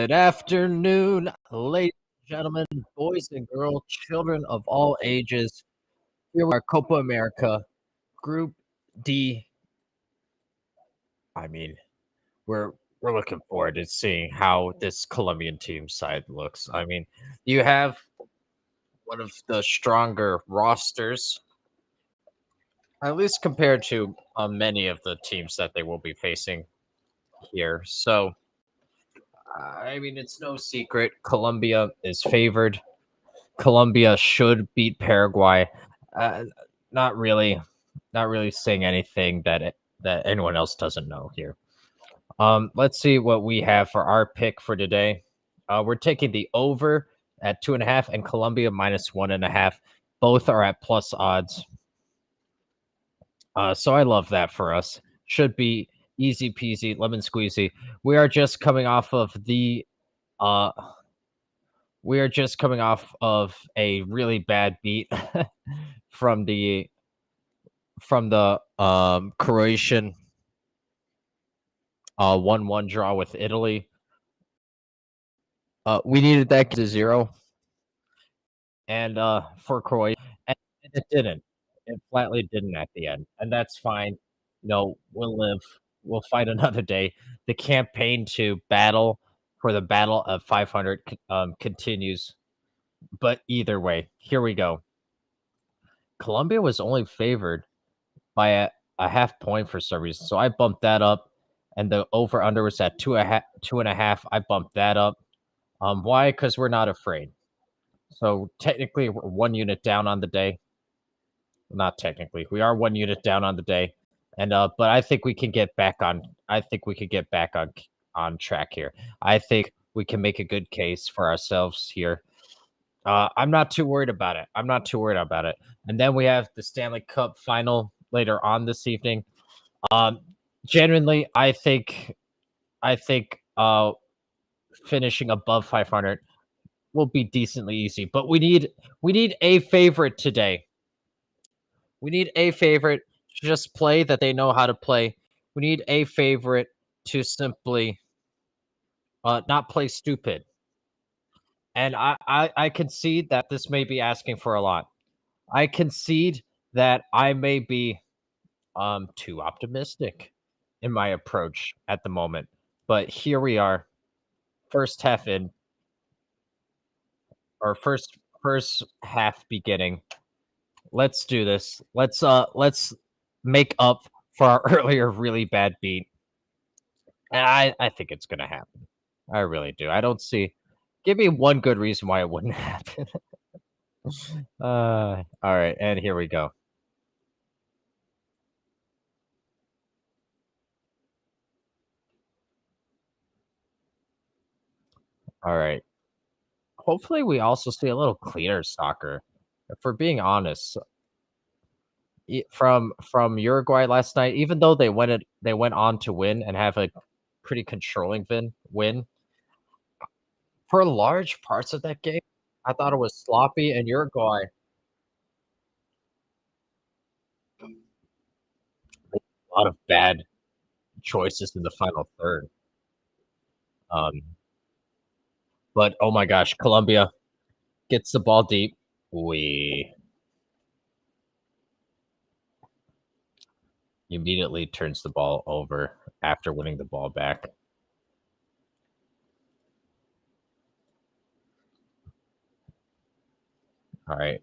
Good afternoon, ladies and gentlemen, boys and girls, children of all ages. Here we are, Copa America, Group D. I mean, we're we're looking forward to seeing how this Colombian team side looks. I mean, you have one of the stronger rosters, at least compared to many of the teams that they will be facing here. So, I mean, it's no secret Colombia is favored. Colombia should beat Paraguay. Uh, not really, not really saying anything that anyone else doesn't know here. Let's see what we have for our pick for today. We're taking the over at 2.5 and Colombia minus 1.5. Both are at plus odds. So I love that for us. Should be easy peasy, lemon squeezy. We are just coming off of the uh we are just coming off of a really bad beat from the Croatian 1-1 draw with Italy. We needed that to 0 and for Croatia and it didn't. It flatly didn't at the end. And that's fine. No, we'll live. We'll fight another day. The campaign to battle for the battle of 500 continues. But either way, here we go. Colombia was only favored by a half point for some reason. So I bumped that up, and the over under was at 2.5. I bumped that up. Why? Because we're not afraid. So technically, we're 1 unit down on the day. Not technically, we are 1 unit down on the day, and but I think we can get back on. I think we could get back on track here. I think we can make a good case for ourselves here. I'm not too worried about it. I'm not too worried about it. And then we have the Stanley Cup final later on this evening. Um, Genuinely, I think finishing above 500 will be decently easy. But we need a favorite today. We need a favorite to just play that they know how to play. We need a favorite to simply not play stupid. And I concede that this may be asking for a lot. I concede that I may be too optimistic in my approach at the moment. But here we are, first half in, or first half beginning. Let's do this. Let's make up for our earlier really bad beat. And I think it's gonna happen. I really do. I don't see. Give me one good reason why it wouldn't happen. All right, and here we go. All right. Hopefully, we also see a little cleaner soccer. If we're being honest, from Uruguay last night, even though they went on to win and have a pretty controlling win for large parts of that game, I thought it was sloppy, and Uruguay made a lot of bad choices in the final third. Um, but oh my gosh, Colombia gets the ball deep. We immediately turns the ball over after winning the ball back. All right.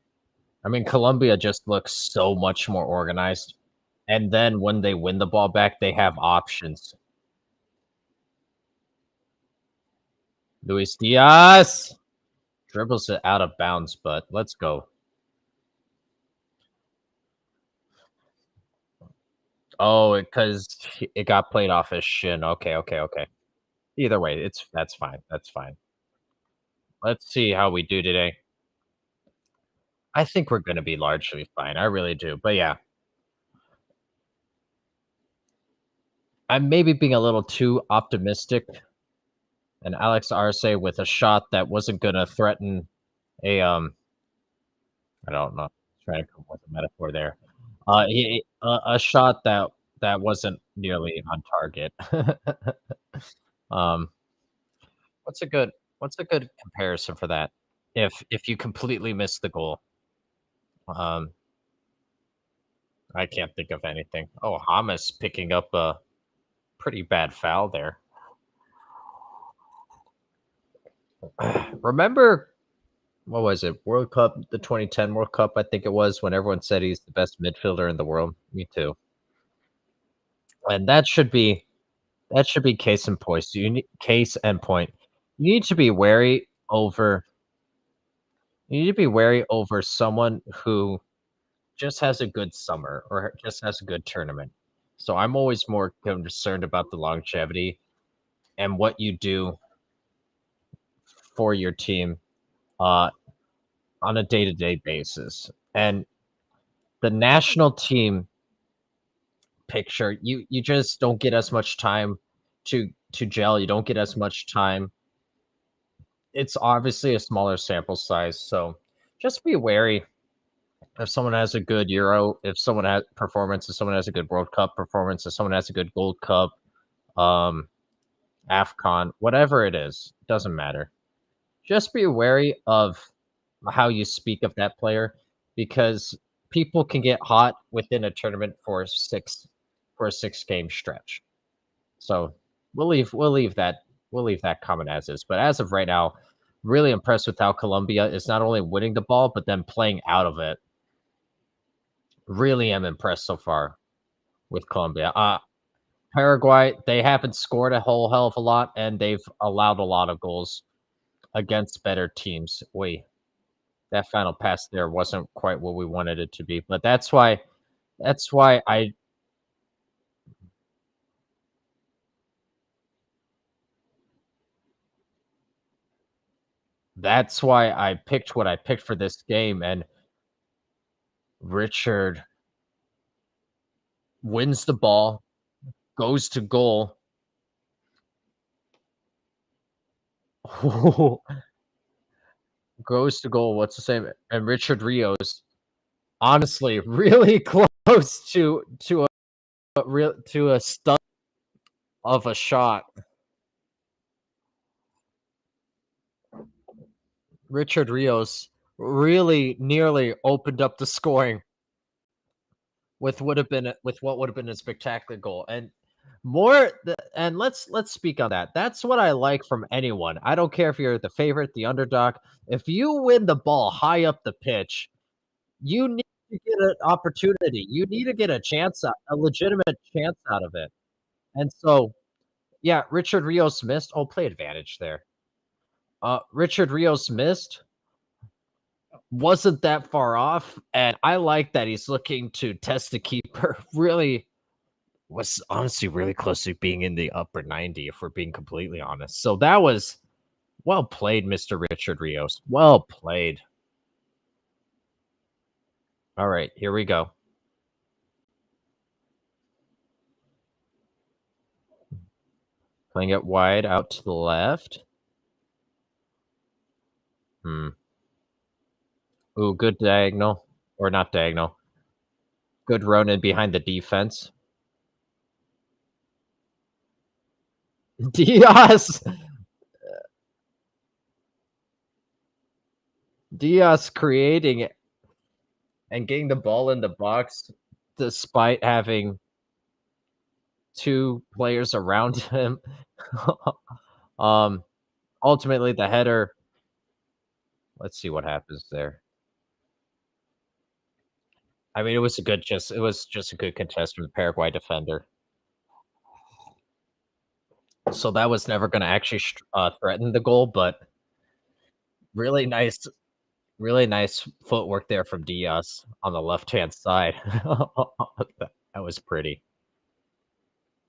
I mean, Colombia just looks so much more organized. And then when they win the ball back, they have options. Luis Diaz dribbles it out of bounds, but let's go. Oh, because it got played off his shin. Okay, okay, okay. Either way, that's fine. That's fine. Let's see how we do today. I think we're going to be largely fine. I really do. But yeah, I'm maybe being a little too optimistic. And Alex Arce with a shot that wasn't going to threaten a I don't know. Trying to come up with a metaphor there. A shot that wasn't nearly on target. um, What's a good what's a good comparison for that? If you completely miss the goal. Um, I can't think of anything. Oh, Hamas picking up a pretty bad foul there. Remember what was it? World Cup, the 2010 World Cup, I think it was, when everyone said he's the best midfielder in the world. Me too. And that should be case in point. So case and point. You need to be wary over you need to be wary over someone who just has a good summer or just has a good tournament. So I'm always more concerned about the longevity and what you do for your team uh, on a day-to-day basis. And the national team picture, you just don't get as much time to gel. You don't get as much time. It's obviously a smaller sample size, so just be wary if someone has a good Euro, if someone has performance, if someone has a good World Cup performance, if someone has a good Gold Cup, um, AFCON, whatever it is, doesn't matter. Just be wary of how you speak of that player because people can get hot within a tournament for a 6 game stretch. So we'll leave that comment as is. But as of right now, really impressed with how Colombia is not only winning the ball but then playing out of it. Really am impressed so far with Colombia. Paraguay, they haven't scored a whole hell of a lot and they've allowed a lot of goals against better teams. Wait, that final pass there wasn't quite what we wanted it to be, but that's why I picked what I picked for this game. And Richard wins the ball, goes to goal. Goes to goal. What's the same? And Richard Rios, honestly, really close to a stud of a shot. Richard Rios really nearly opened up the scoring with what would have been a spectacular goal. And let's speak on that. That's what I like from anyone. I don't care if you're the favorite, the underdog. If you win the ball high up the pitch, you need to get an opportunity. You need to get a legitimate chance out of it. And so, yeah, Richard Rios missed. Oh, play advantage there. Richard Rios missed. Wasn't that far off, and I like that he's looking to test the keeper. Really was honestly really close to being in the upper 90, if we're being completely honest. So that was well played, Mr. Richard Rios. Well played. All right, here we go. Playing it wide out to the left. Hmm. Ooh, good diagonal. Or not diagonal. Good run in behind the defense. Diaz. Diaz creating it and getting the ball in the box despite having two players around him. um, ultimately, the header. Let's see what happens there. I mean, it was just a good contest from the Paraguay defender. So that was never going to actually threaten the goal, but really nice, really nice footwork there from Diaz on the left hand side. That was pretty.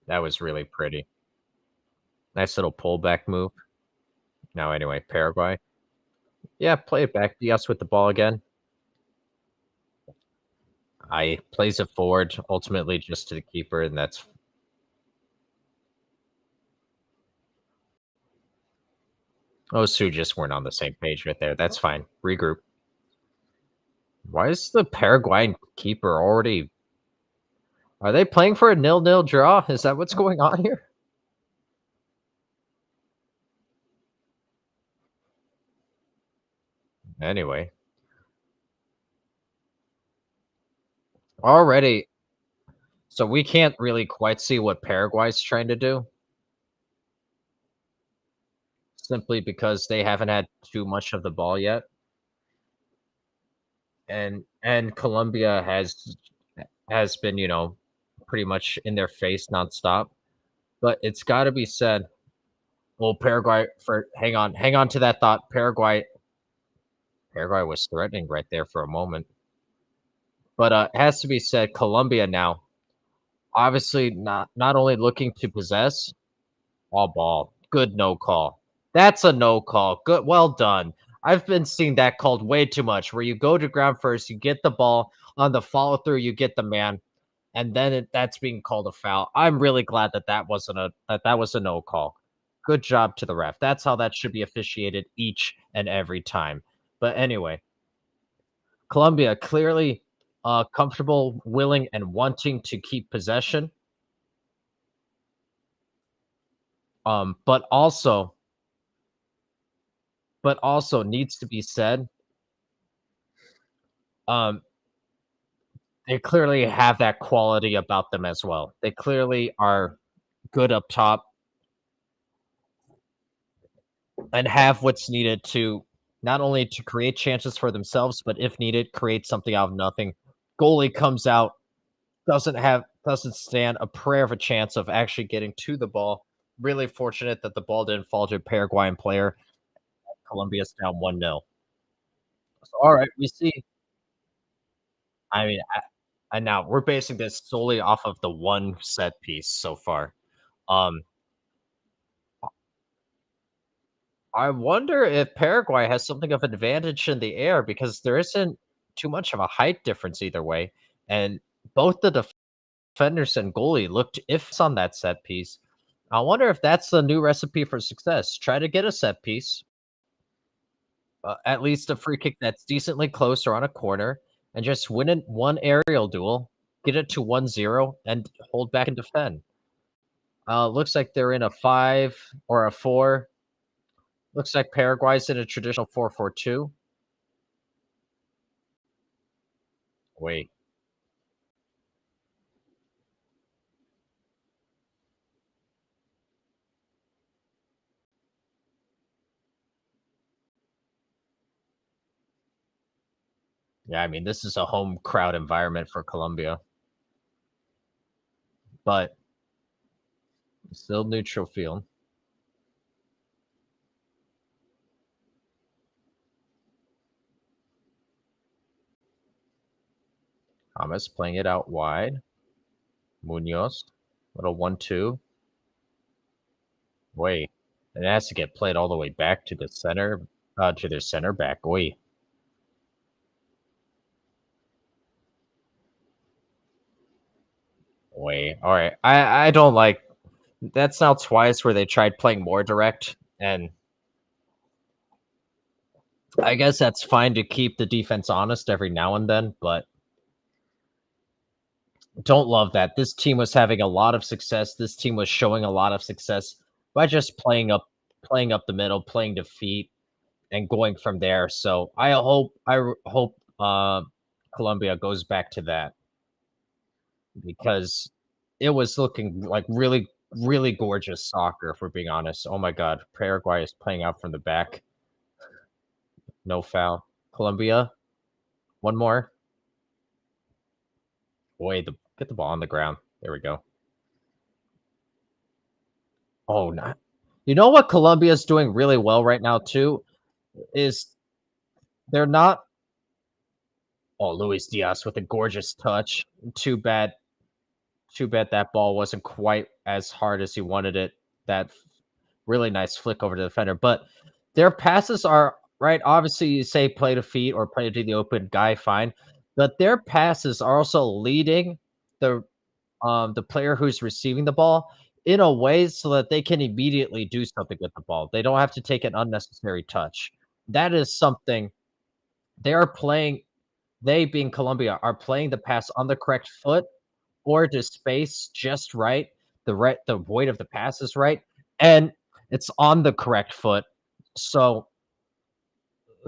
That was really pretty. Nice little pullback move. Now, anyway, Paraguay. Yeah, play it back. Diaz with the ball again. I plays it forward, ultimately just to the keeper, and that's those two just weren't on the same page right there. That's fine. Regroup. Why is the Paraguayan keeper already? Are they playing for a 0-0 draw? Is that what's going on here? Anyway, already, so we can't really quite see what Paraguay's trying to do simply because they haven't had too much of the ball yet, and Colombia has been, pretty much in their face nonstop. But it's got to be said, well, Paraguay for hang on to that thought. Paraguay was threatening right there for a moment, but it has to be said, Colombia now obviously not only looking to possess all ball, good no call. That's a no call. Good, well done. I've been seeing that called way too much, where you go to ground first, you get the ball on the follow through, you get the man, and then that's being called a foul. I'm really glad that that was a no call. Good job to the ref. That's how that should be officiated each and every time. But anyway, Colombia clearly comfortable, willing, and wanting to keep possession. Um, but also, but also needs to be said, um, they clearly have that quality about them as well. They clearly are good up top and have what's needed to not only to create chances for themselves, but if needed, create something out of nothing. Goalie comes out, doesn't stand a prayer of a chance of actually getting to the ball. Really fortunate that the ball didn't fall to a Paraguayan player. Colombia's down 1-0. So, all right, we see. I mean, and now we're basing this solely off of the one set piece so far. Um, I wonder if Paraguay has something of an advantage in the air because there isn't too much of a height difference either way, and both the defenders and goalie looked ifs on that set piece. I wonder if that's the new recipe for success. Try to get a set piece, at least a free kick that's decently close or on a corner, and just win it one aerial duel, get it to 1-0, and hold back and defend. Looks like they're in a 5 or a 4. Looks like Paraguay's in a traditional 4-4-2. Wait, yeah, I mean, this is a home crowd environment for Colombia, but still neutral field. Thomas playing it out wide. Munoz, little 1-2. Wait, and it has to get played all the way back to the center, to their center back. Wait, wait. All right, I don't like. That's now twice where they tried playing more direct, and I guess that's fine to keep the defense honest every now and then, but don't love that. This team was having a lot of success. This team was showing a lot of success by just playing up the middle, playing defeat, and going from there. So I hope Colombia goes back to that because it was looking like really gorgeous soccer. If we're being honest, oh my God, Paraguay is playing out from the back, no foul. Colombia, one more. Wait, get the ball on the ground. There we go. Oh, not. You know what Colombia's doing really well right now too is they're not. Oh, Luis Diaz with a gorgeous touch. Too bad. Too bad that ball wasn't quite as hard as he wanted it. That really nice flick over to the defender. But their passes are right. Obviously, you say play to feet or play to the open guy, fine. But their passes are also leading the the player who's receiving the ball in a way so that they can immediately do something with the ball. They don't have to take an unnecessary touch. That is something they are playing. They being Colombia are playing the pass on the correct foot or to space just right. The weight of the pass is right, and it's on the correct foot. So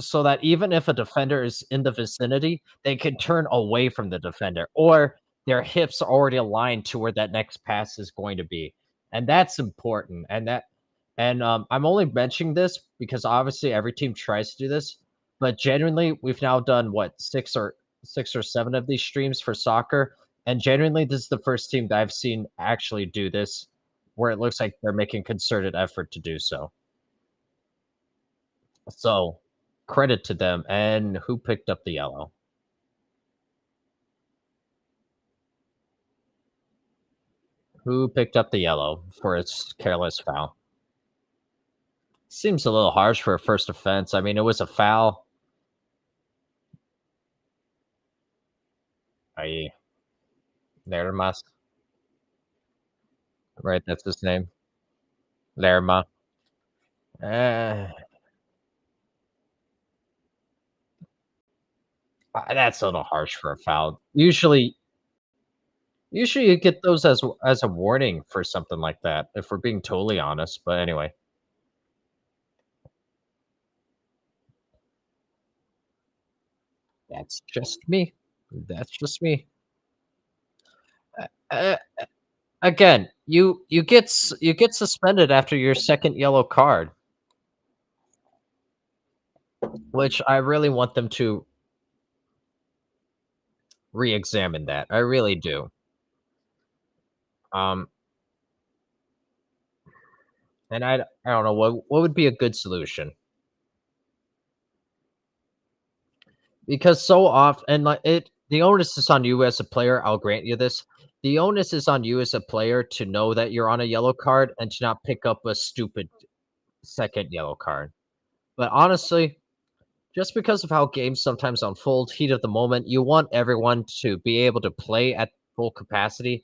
so that even if a defender is in the vicinity, they can turn away from the defender, or their hips are already aligned to where that next pass is going to be. And that's important. I'm only mentioning this because obviously every team tries to do this, but genuinely we've now done what, 6 or 7 of these streams for soccer, and genuinely this is the first team that I've seen actually do this where it looks like they're making concerted effort to do so. So, credit to them. And who picked up the yellow? Who picked up the yellow for its careless foul? Seems a little harsh for a first offense. I mean, it was a foul. I Lermas, right? That's his name. Lerma. Eh, that's a little harsh for a foul. Usually you get those as a warning for something like that, if we're being totally honest. But anyway, that's just me. That's just me. Uh, Again, you get suspended after your second yellow card, which I really want them to re-examine that. I really do. Um, and I don't know what would be a good solution, because so often, and like it the onus is on you as a player. I'll grant you this. The onus is on you as a player to know that you're on a yellow card and to not pick up a stupid second yellow card. But honestly, just because of how games sometimes unfold, heat of the moment, you want everyone to be able to play at full capacity.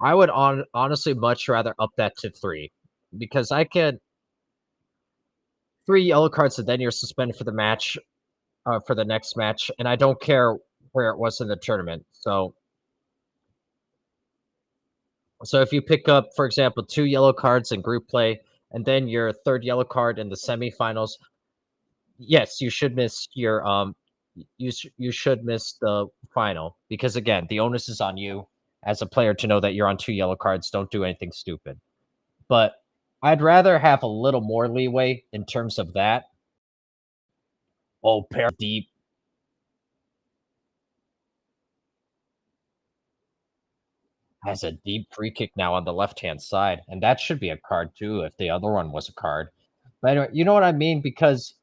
I would honestly much rather up that to 3, because I could 3 yellow cards and then you're suspended for the match, for the next match, and I don't care where it was in the tournament. So if you pick up, for example, 2 yellow cards in group play and then your 3rd yellow card in the semifinals, yes, you should miss your you should miss the final, because again, the onus is on you as a player to know that you're on 2 yellow cards. Don't do anything stupid. But I'd rather have a little more leeway in terms of that. Oh, pair deep has a deep free kick now on the left hand side, and that should be a card too if the other one was a card. But anyway, you know what I mean, because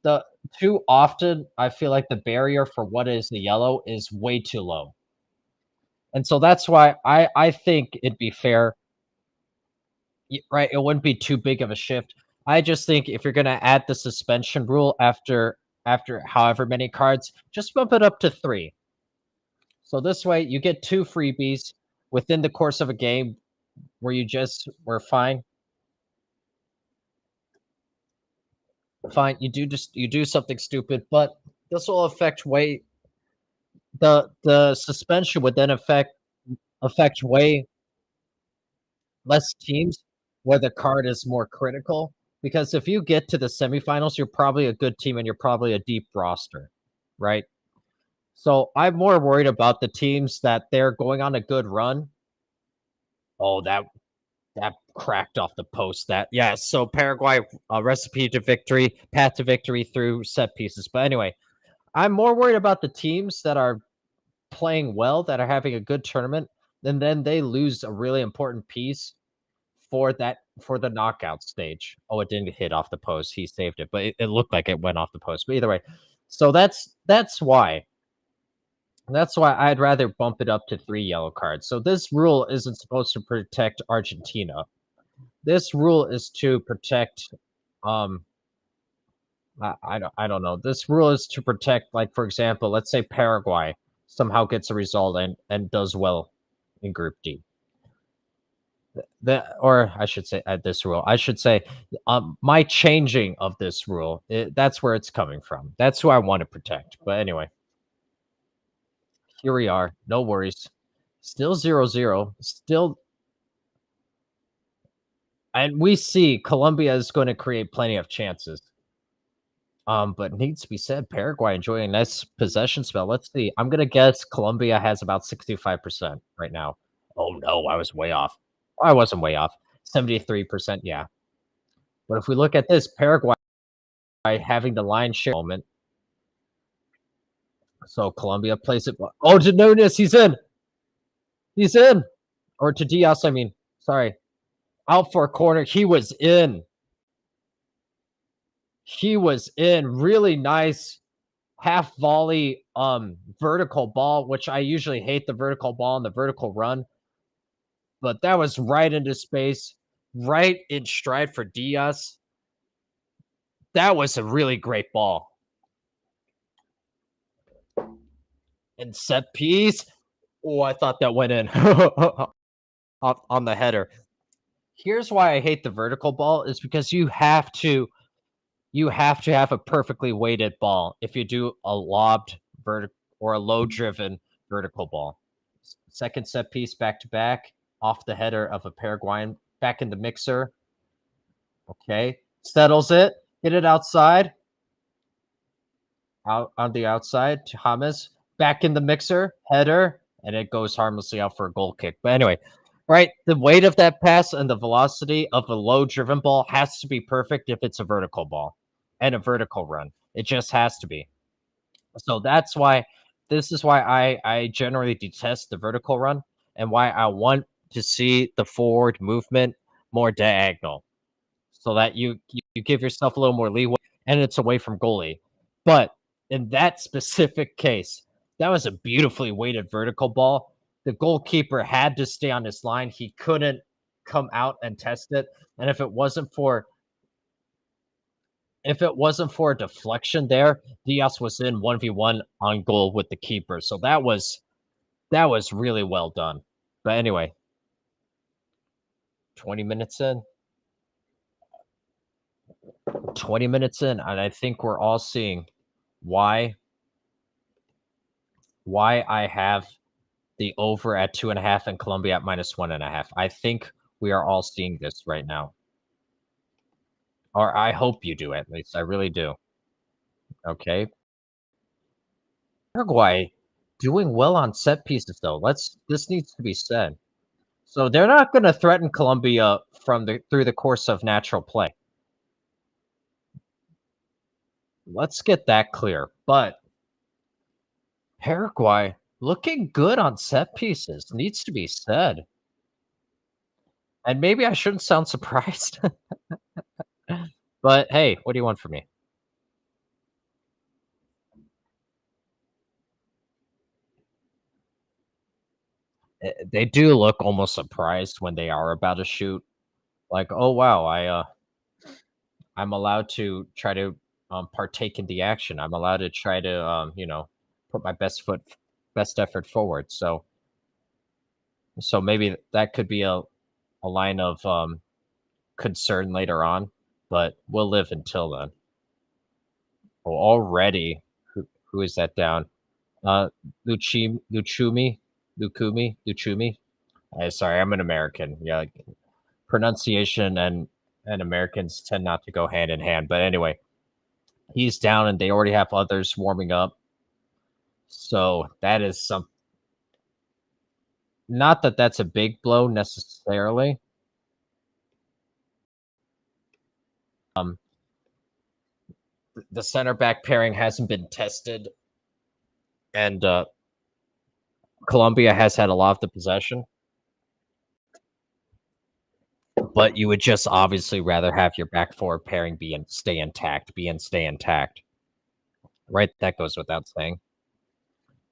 the too often I feel like the barrier for what is the yellow is way too low. And so that's why I think it'd be fair, right? It wouldn't be too big of a shift. I just think if you're gonna add the suspension rule after however many cards, just bump it up to 3. So this way you get 2 freebies within the course of a game where you just were fine. Fine, you do something stupid, but this will affect way the suspension would then affect way less teams where the card is more critical, because if you get to the semifinals, you're probably a good team and you're probably a deep roster, right? So I'm more worried about the teams that they're going on a good run. Oh, that cracked off the post. That yeah. So Paraguay, recipe to victory, path to victory through set pieces. But anyway, I'm more worried about the teams that are playing well, that are having a good tournament, and then they lose a really important piece for the knockout stage. Oh, it didn't hit off the post. He saved it, but it looked like it went off the post. But either way, so that's why I'd rather bump it up to 3 yellow cards. So this rule isn't supposed to protect Argentina. This rule is to protect um I don't know. This rule is to protect, like, for example, let's say Paraguay somehow gets a result and does well in Group D. Or I should say, this rule. I should say, my changing of this rule. That's where it's coming from. That's who I want to protect. But anyway, here we are. No worries. Still 0-0. Still, and we see Colombia is going to create plenty of chances. But needs to be said, Paraguay enjoying a nice possession spell. Let's see. I'm gonna guess Colombia has about 65% right now. Oh no, I was way off. I wasn't way off. 73%, yeah. But if we look at this, Paraguay having the lion's share moment. So Colombia plays it. Oh, to Nunez, he's in. He's in. Or to Diaz, I mean. Sorry. Out for a corner. He was in. He was in. Really nice half volley vertical ball, which I usually hate the vertical ball and the vertical run, but that was right into space, right in stride for Diaz. That was a really great ball. And set piece. Oh, I thought that went in on the header. Here's why I hate the vertical ball is because you have to have a perfectly weighted ball if you do a lobbed vertical or a low driven vertical ball. Second set piece back to back off the header of a Paraguayan back in the mixer. Okay, settles it, get it outside, out on the outside to James, back in the mixer, header, and it goes harmlessly out for a goal kick. But anyway, right, the weight of that pass and the velocity of a low driven ball has to be perfect if it's a vertical ball and a vertical run. It just has to be. So that's why this is why I generally detest the vertical run and why I want to see the forward movement more diagonal so that you give yourself a little more leeway and it's away from goalie. But in that specific case, that was a beautifully weighted vertical ball. The goalkeeper had to stay on his line. He couldn't come out and test it. And if it wasn't for a deflection there, Diaz was in 1v1 on goal with the keeper. So that was really well done. But anyway, 20 minutes in. 20 minutes in, and I think we're all seeing why I have the over at 2.5 and Colombia at -1.5. I think we are all seeing this right now. Or I hope you do at least. I really do. Okay. Paraguay doing well on set pieces though. This needs to be said. So they're not going to threaten Colombia through the course of natural play. Let's get that clear. But Paraguay looking good on set pieces needs to be said. And maybe I shouldn't sound surprised. But hey, what do you want from me? They do look almost surprised when they are about to shoot. Like, oh wow, I'm allowed to try to partake in the action. I'm allowed to try to put my best effort forward. So maybe that could be a line of concern later on, but we'll live until then. Oh, already, who is that down? Luchumi. Sorry, I'm an American. Yeah, like, pronunciation and Americans tend not to go hand in hand. But anyway, he's down, and they already have others warming up. So that is some. Not that that's a big blow necessarily. Um, the center back pairing hasn't been tested, and Colombia has had a lot of the possession. But you would just obviously rather have your back four pairing stay intact, right? That goes without saying.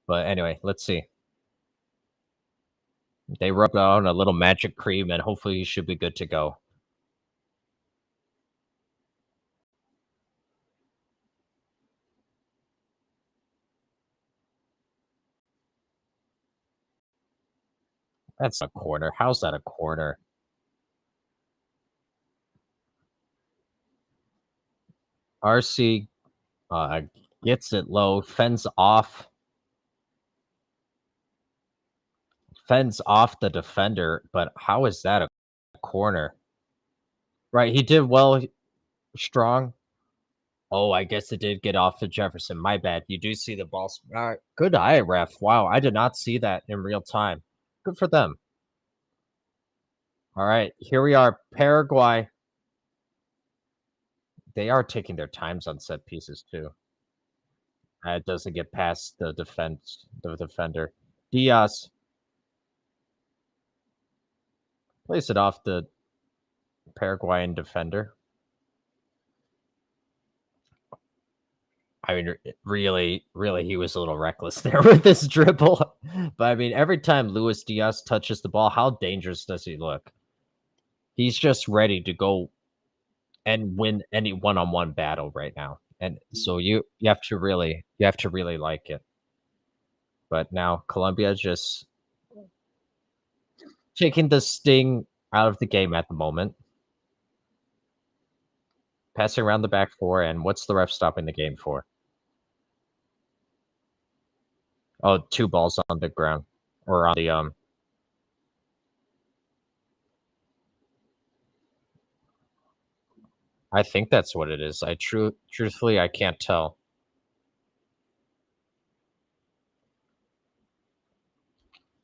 But anyway, let's see. They rub on a little magic cream, and hopefully you should be good to go. That's a corner. How's that a corner? RC gets it low, fends off the defender, but how is that a corner? Right, he did well, strong. Oh, I guess it did get off to Jefferson. My bad. You do see the ball. Good eye, ref. Wow, I did not see that in real time. Good for them. All right, here we are. Paraguay. They are taking their times on set pieces too. It doesn't get past the defender. Diaz plays it off the Paraguayan defender. I mean, really, really, he was a little reckless there with this dribble. But I mean, every time Luis Diaz touches the ball, how dangerous does he look? He's just ready to go and win any one-on-one battle right now. And so you have to really like it. But now Colombia just taking the sting out of the game at the moment. Passing around the back four, and what's the ref stopping the game for? Oh, two balls on the ground or on the I think that's what it is. Truthfully I can't tell.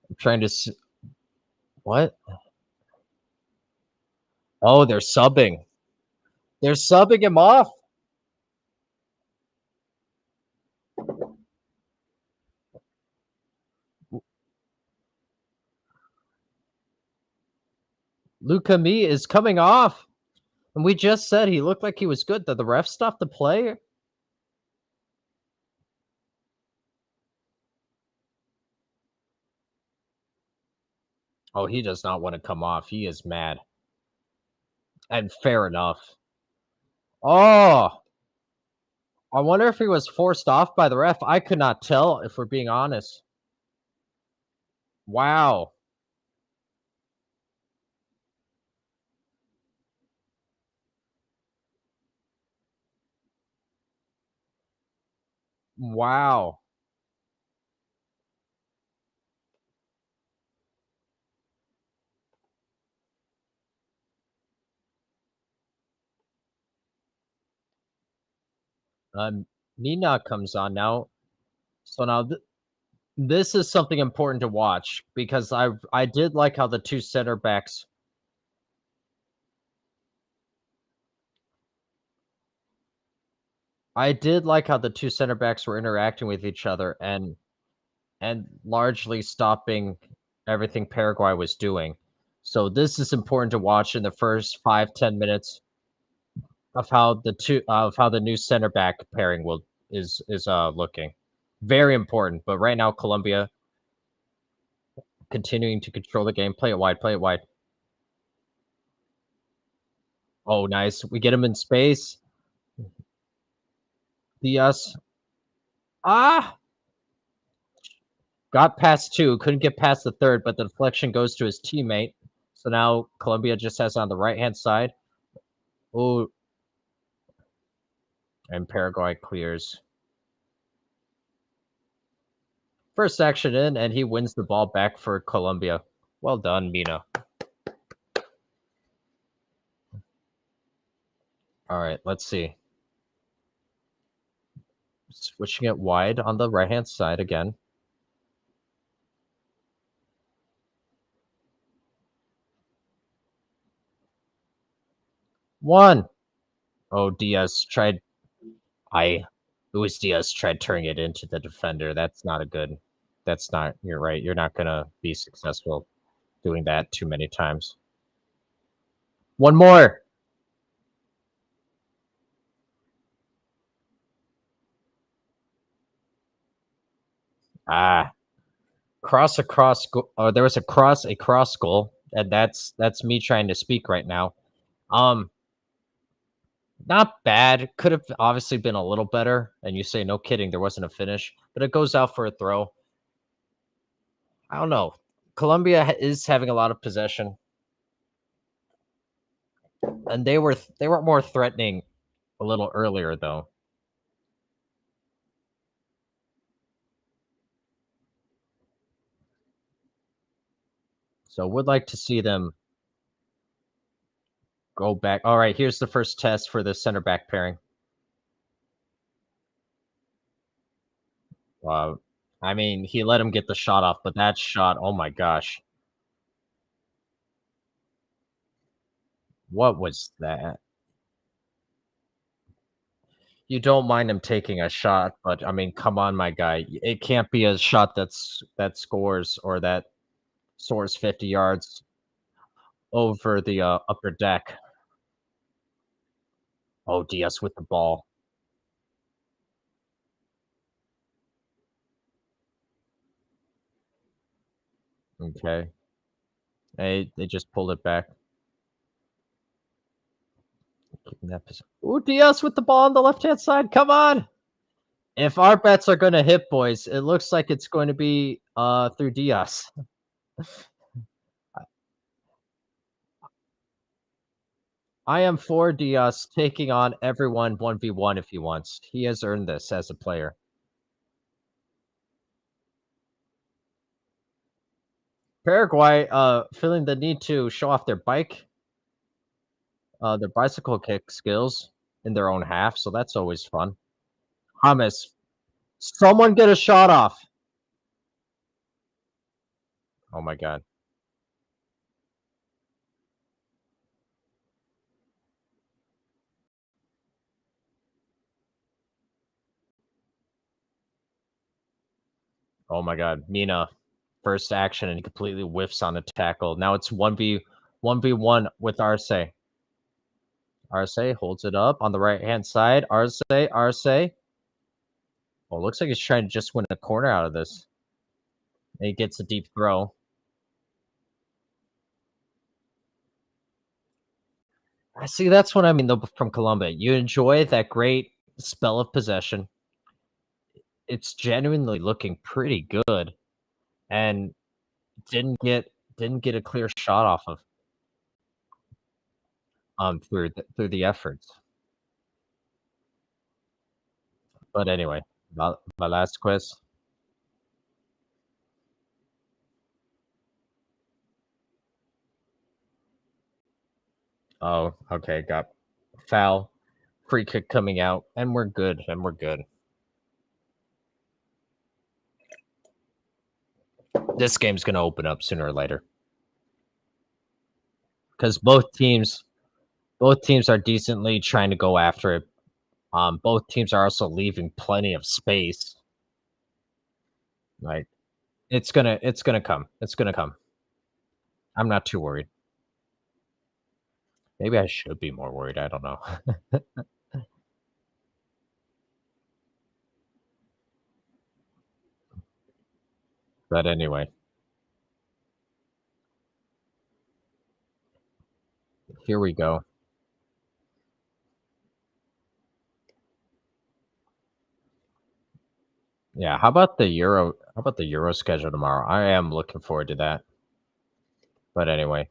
I'm trying to what? Oh, they're subbing. They're subbing him off. Luca Me is coming off. And we just said he looked like he was good. Did the ref stop the play? Oh, he does not want to come off. He is mad. And fair enough. Oh, I wonder if he was forced off by the ref. I could not tell, if we're being honest. Wow. Wow. Nina comes on now. So now this is something important to watch because I did like how the two center backs. I did like how the two center backs were interacting with each other and largely stopping everything Paraguay was doing. So this is important to watch in the first 5-10 minutes of how the new center back pairing will is looking. Very important. But right now, Colombia continuing to control the game. Play it wide. Play it wide. Oh, nice. We get him in space. Diaz. Ah, got past two. Couldn't get past the third, but the deflection goes to his teammate. So now Colombia just has on the right hand side. Oh, and Paraguay clears. First action in, and he wins the ball back for Colombia. Well done, Mina. All right, let's see. Switching it wide on the right hand side again. One. Oh, Diaz tried. I. Luis Diaz tried turning it into the defender. That's not a good. That's not. You're right. You're not gonna be successful doing that too many times. One more. Ah, cross. Oh, there was a cross goal, and that's me trying to speak right now. Um, Not bad. Could have obviously been a little better. And you say, no kidding, there wasn't a finish, but it goes out for a throw. I don't know. Colombia is having a lot of possession, and they were more threatening a little earlier though. So would like to see them go back. All right, here's the first test for the center back pairing. Uh, I mean, he let him get the shot off, but that shot, oh my gosh. What was that? You don't mind him taking a shot, but I mean, come on, my guy. It can't be a shot that scores or that soars 50 yards over the upper deck. Oh, Diaz with the ball. Okay. They just pulled it back. Ooh, Diaz with the ball on the left hand side. Come on. If our bets are gonna hit, boys, it looks like it's going to be through Diaz. I am for Diaz taking on everyone 1v1 if he wants. He has earned this as a player. Paraguay feeling the need to show off their bicycle kick skills in their own half, so that's always fun. James, someone get a shot off. Oh my god. Oh my god. Mina, first action and he completely whiffs on a tackle. Now it's 1v1 with Arce. Arce holds it up on the right hand side. Arce. Oh, looks like he's trying to just win a corner out of this. And he gets a deep throw. I see. That's what I mean, though, from Columbia. You enjoy that great spell of possession. It's genuinely looking pretty good, and didn't get a clear shot off of through the efforts. But anyway, my last quiz. Oh, okay, got foul, free kick coming out, and we're good. And we're good. This game's gonna open up sooner or later because both teams are decently trying to go after it. Both teams are also leaving plenty of space. Like it's gonna come. It's gonna come. I'm not too worried. Maybe I should be more worried. I don't know. But anyway, here we go. Yeah, how about the Euro? How about the Euro schedule tomorrow? I am looking forward to that. But anyway,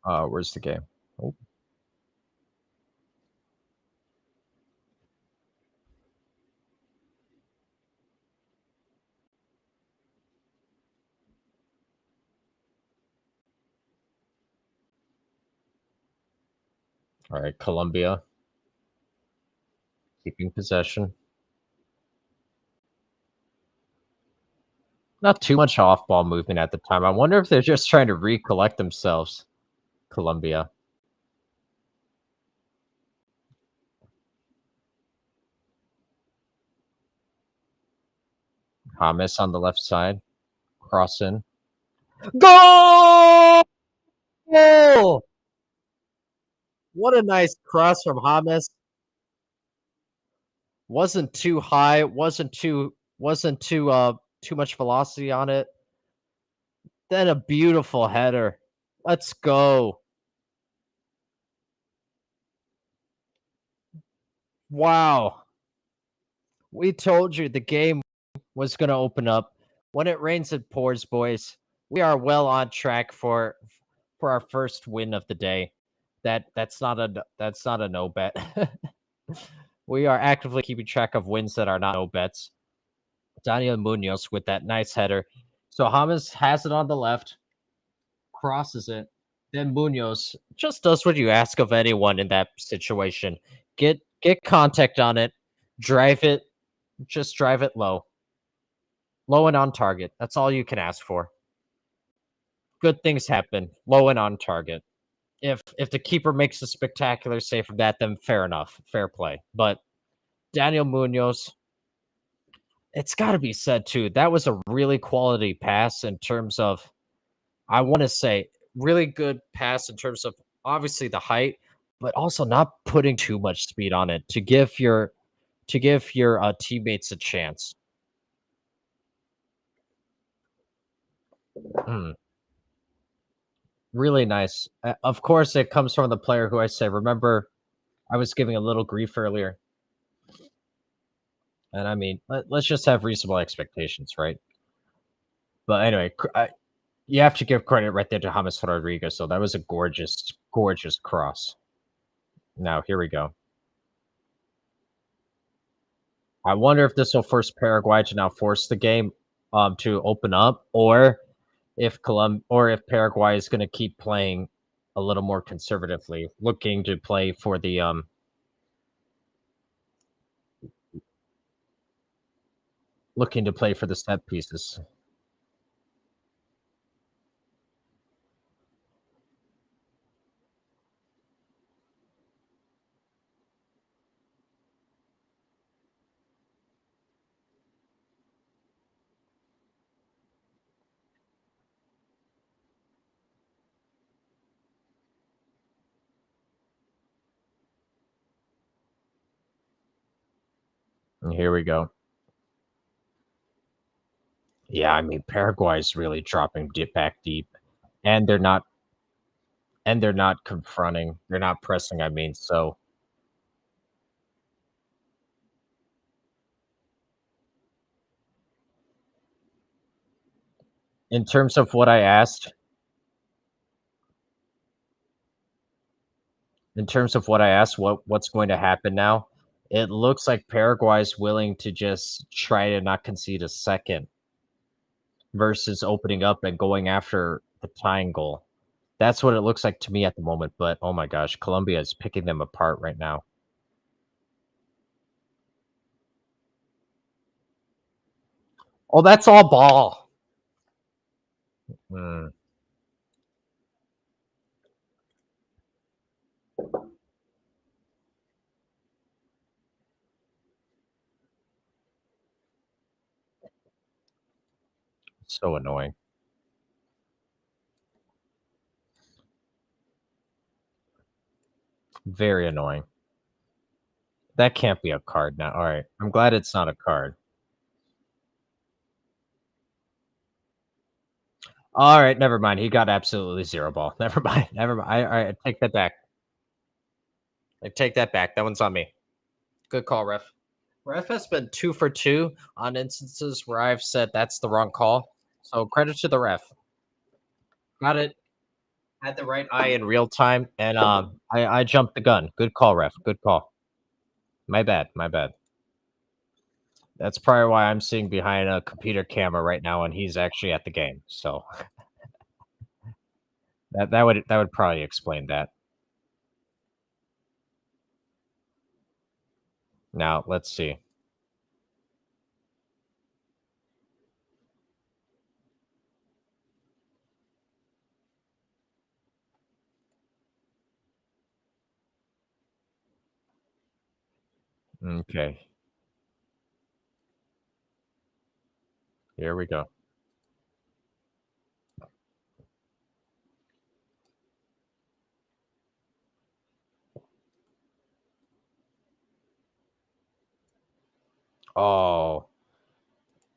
where's the game? Oh, all right, Colombia keeping possession. Not too much off-ball movement at the time. I wonder if they're just trying to recollect themselves. Colombia. James on the left side. Cross in. Goal! What a nice cross from James. Wasn't too high, wasn't too much velocity on it. Then a beautiful header. Let's go. Wow. We told you the game was going to open up. When it rains, it pours, boys. We are well on track for our first win of the day. That's not a no bet. We are actively keeping track of wins that are not no bets. Daniel Munoz with that nice header. So James has it on the left, crosses it. Then Munoz just does what you ask of anyone in that situation. Get contact on it, drive it, just drive it low. Low and on target. That's all you can ask for. Good things happen. Low and on target. If the keeper makes a spectacular save from that, then fair enough, fair play. But Daniel Munoz, it's got to be said too. That was a really quality pass in terms of, I want to say, really good pass in terms of obviously the height, but also not putting too much speed on it to give your teammates a chance. Mm, really nice. Of course, it comes from the player who I say. Remember, I was giving a little grief earlier, and I mean, let's just have reasonable expectations, right? But anyway, you have to give credit right there to James Rodriguez. So that was a gorgeous, gorgeous cross. Now here we go. I wonder if this will force Paraguay to now force the game to open up, or if or if Paraguay is going to keep playing a little more conservatively, looking to play for the set pieces. And here we go. Yeah, I mean Paraguay is really dropping back deep, and they're not confronting, they're not pressing. I mean, so in terms of what I asked, what's going to happen now? It looks like Paraguay's willing to just try to not concede a second versus opening up and going after the tying goal. That's what it looks like to me at the moment. But oh my gosh, Colombia is picking them apart right now. Oh, that's all ball. Mm, so annoying. Very annoying. That can't be a card now. All right. I'm glad it's not a card. All right, never mind. He got absolutely zero ball. Never mind. Never mind. All right, I take that back. I take that back. That one's on me. Good call, ref. Ref has been 2 for 2 on instances where I've said that's the wrong call. So credit to the ref. Got it. Had the right eye in real time, and I jumped the gun. Good call, ref. Good call. My bad. My bad. That's probably why I'm sitting behind a computer camera right now, and he's actually at the game. So that would probably explain that. Now let's see. Okay, here we go. Oh,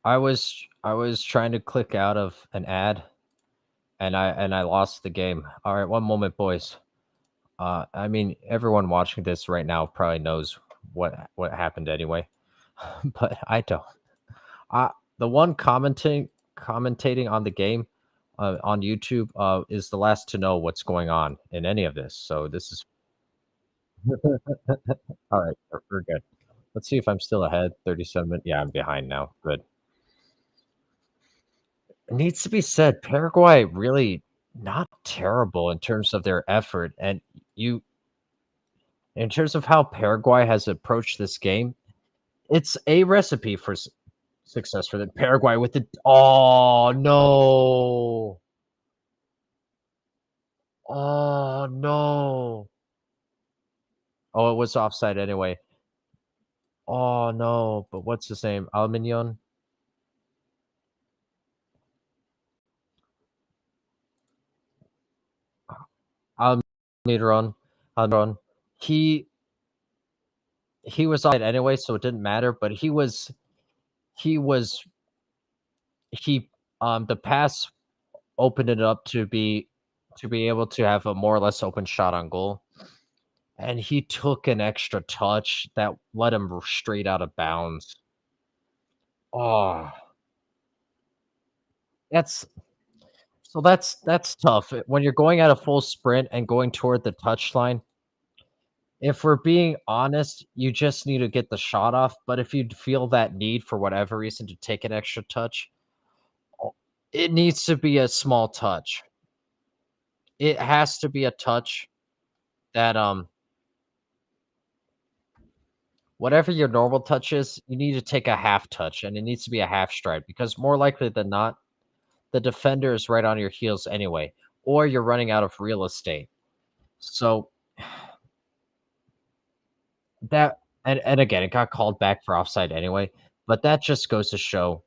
I was trying to click out of an ad, and I lost the game. All right, one moment, boys. I mean, everyone watching this right now probably knows what happened anyway, but I don't. Uh, the one commentating on the game on YouTube is the last to know what's going on in any of this. So this is all right. We're good. Let's see if I'm still ahead. 37 minutes. Yeah, I'm behind now. Good. It needs to be said, Paraguay really not terrible in terms of their effort, and you in terms of how Paraguay has approached this game, it's a recipe for Success for the Paraguay with the. Oh no! Oh no! Oh, it was offside anyway. Oh no! But what's his name? Almignon. Almiron. Almiron. He he was offside anyway, so it didn't matter. But he was he the pass opened it up to be able to have a more or less open shot on goal. And he took an extra touch that let him straight out of bounds. Oh, that's that's tough. When you're going at a full sprint and going toward the touchline, if we're being honest, you just need to get the shot off. But if you feel that need for whatever reason to take an extra touch, it needs to be a small touch. It has to be a touch that whatever your normal touch is, you need to take a half touch and it needs to be a half stride because more likely than not, the defender is right on your heels anyway, or you're running out of real estate. So that and again, it got called back for offside anyway, but that just goes to show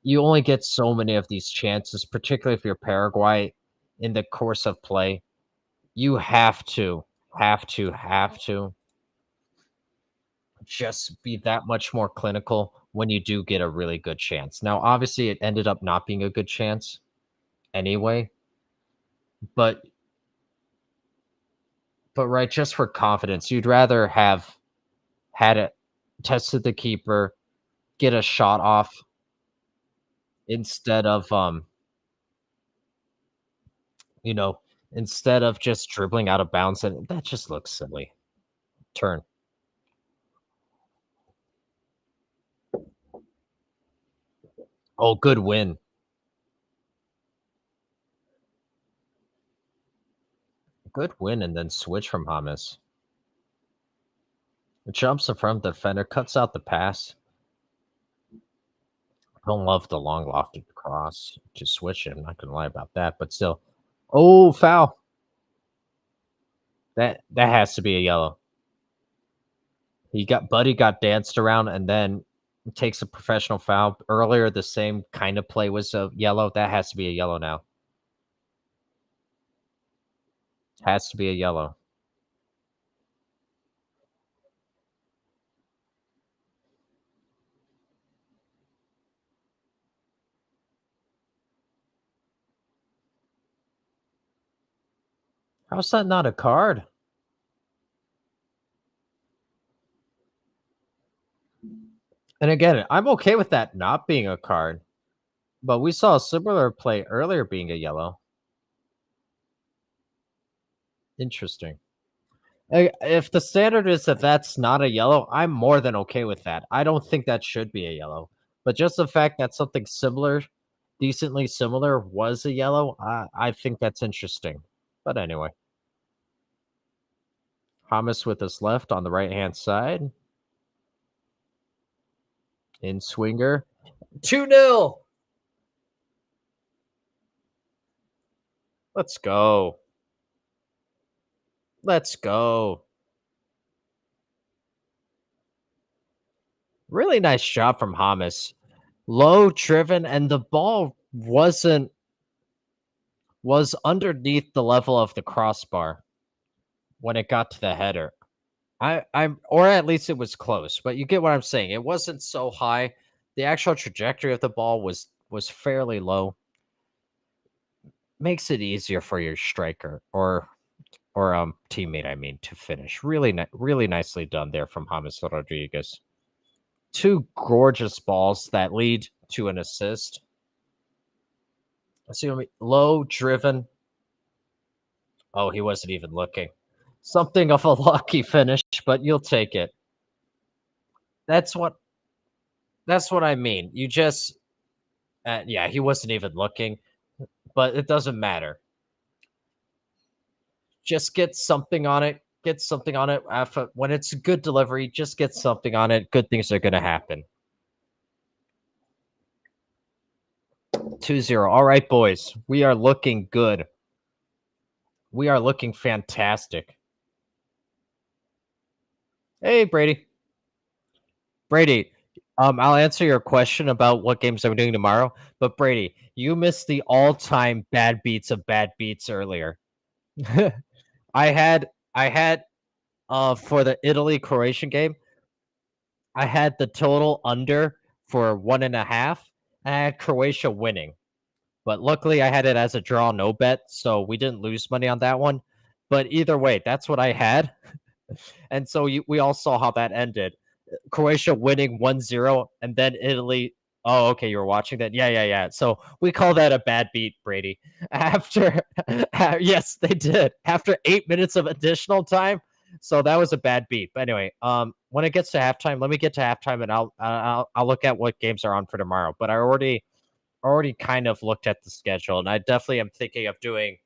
you only get so many of these chances, particularly if you're Paraguay in the course of play. You have to just be that much more clinical when you do get a really good chance. Now, obviously, it ended up not being a good chance anyway, but right, just for confidence, you'd rather have had it tested the keeper, get a shot off instead of you know, instead of just dribbling out of bounds, and that just looks silly. Turn. Oh, good win. Good win and then switch from Hamas. Jumps in front of the defender, cuts out the pass. Don't love the long lofted cross to switch it. I'm not gonna lie about that, but still. Oh, foul. That has to be a yellow. Buddy got danced around and then takes a professional foul. Earlier, the same kind of play was a yellow. That has to be a yellow now. Has to be a yellow. How's that not a card? And again, I'm okay with that not being a card, but we saw a similar play earlier being a yellow. Interesting. If the standard is that that's not a yellow, I'm more than okay with that. I don't think that should be a yellow. But just the fact that something similar, decently similar, was a yellow, I think that's interesting. But anyway, Hamas with his left on the right hand side. In swinger. 2-0. Let's go. Let's go. Really nice job from Hamas. Low driven, and the ball was underneath the level of the crossbar when it got to the header. I'm or at least it was close, but you get what I'm saying. It wasn't so high. The actual trajectory of the ball was fairly low. Makes it easier for your striker or teammate, I mean, to finish. Really nicely done there from James Rodriguez. Two gorgeous balls that lead to an assist. See, low driven. Oh, he wasn't even looking. Something of a lucky finish, but you'll take it. That's what I mean. You just yeah, he wasn't even looking, but it doesn't matter. Just get something on it. Get something on it. After, when it's a good delivery, just get something on it. Good things are going to happen. 2-0. All right, boys. We are looking good. We are looking fantastic. Hey, Brady. Brady, I'll answer your question about what games I'm doing tomorrow. But Brady, you missed the all-time bad beats of bad beats earlier. I had for the Italy Croatian game, I had the total under for 1.5, and I had Croatia winning. But luckily, I had it as a draw, no bet, so we didn't lose money on that one. But either way, that's what I had. And so we all saw how that ended. Croatia winning 1-0, and then Italy. Oh, okay, you were watching that. Yeah, yeah, yeah. So we call that a bad beat, Brady. After, yes, they did. After 8 minutes of additional time, so that was a bad beat. But anyway, when it gets to halftime, let me get to halftime, and I'll look at what games are on for tomorrow. But I already kind of looked at the schedule, and I definitely am thinking of doing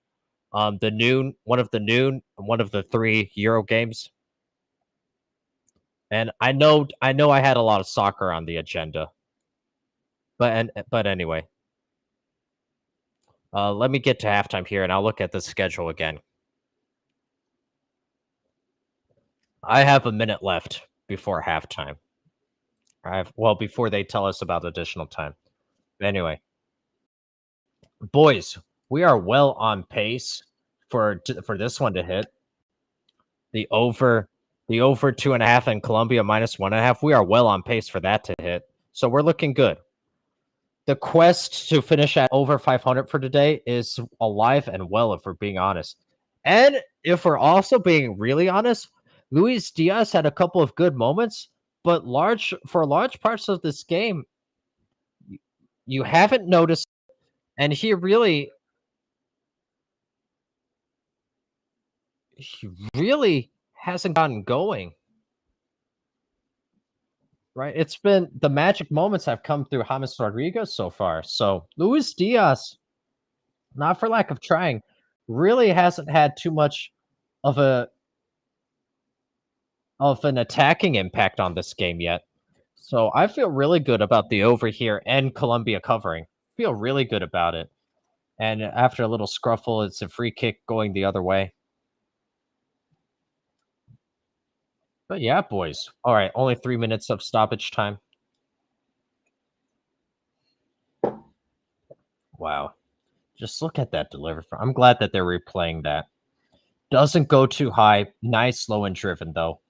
the noon, and one of the 3 Euro games. And I know I had a lot of soccer on the agenda. But anyway, let me get to halftime here, and I'll look at the schedule again. I have a minute left before halftime. Before they tell us about additional time. Anyway, boys, we are well on pace for this one to hit the over the over 2.5 and Columbia -1.5. We are well on pace for that to hit. So we're looking good. The quest to finish at over 500 for today is alive and well, if we're being honest. And if we're also being really honest, Luis Diaz had a couple of good moments, but large parts of this game, you haven't noticed, and he really hasn't gotten going. Right? It's been the magic moments have come through James Rodriguez so far. So Luis Diaz, not for lack of trying, really hasn't had too much of an attacking impact on this game yet. So I feel really good about the over here and Columbia covering. Feel really good about it. And after a little scruffle, it's a free kick going the other way. But yeah, boys. All right, only 3 minutes of stoppage time. Wow. Just look at that delivery. I'm glad that they're replaying that. Doesn't go too high. Nice, slow, and driven, though.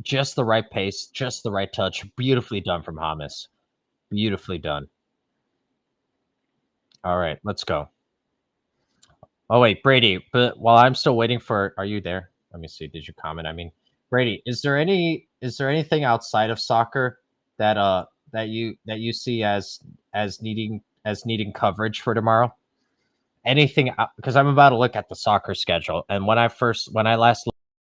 Just the right pace, just the right touch. Beautifully done from James. Beautifully done. All right, let's go. Oh, wait, Brady, but while I'm still waiting for, are you there? Let me see. Did you comment? I mean, Brady, is there anything outside of soccer that you see as needing coverage for tomorrow? Anything, because I'm about to look at the soccer schedule, and when I last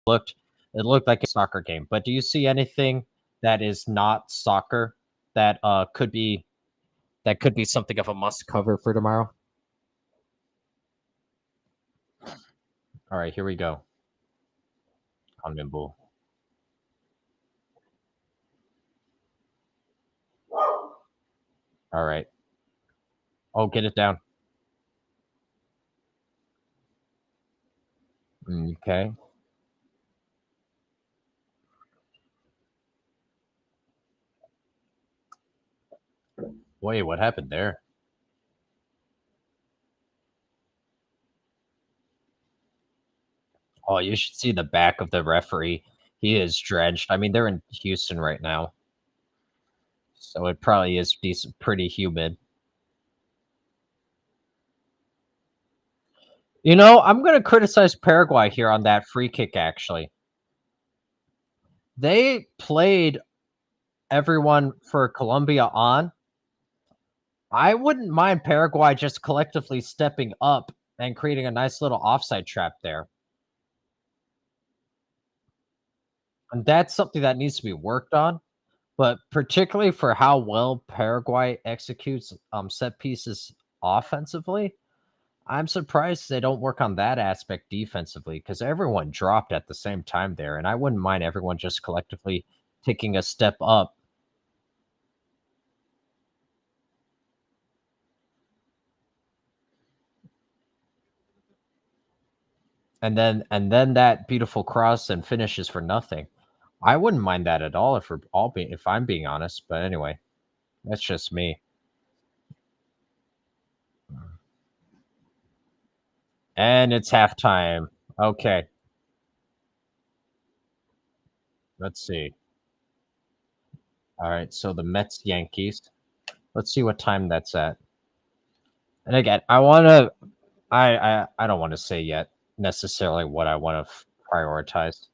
looked, it looked like a soccer game. But do you see anything that is not soccer that could be something of a must cover for tomorrow? All right, here we go. Conmebol. All right. Oh, get it down. Okay. Wait, what happened there? Oh, you should see the back of the referee. He is drenched. I mean, they're in Houston right now, so it probably is pretty humid. I'm going to criticize Paraguay here on that free kick, actually. They played everyone for Colombia on. I wouldn't mind Paraguay just collectively stepping up and creating a nice little offside trap there. And that's something that needs to be worked on. But particularly for how well Paraguay executes set pieces offensively, I'm surprised they don't work on that aspect defensively because everyone dropped at the same time there. And I wouldn't mind everyone just collectively taking a step up. and then that beautiful cross and finishes for nothing. I wouldn't mind that at all if I'm being honest. But anyway, that's just me. And it's halftime. Okay, let's see. All right, so the Mets Yankees. Let's see what time that's at. And again, I don't want to say yet necessarily what I want to prioritize.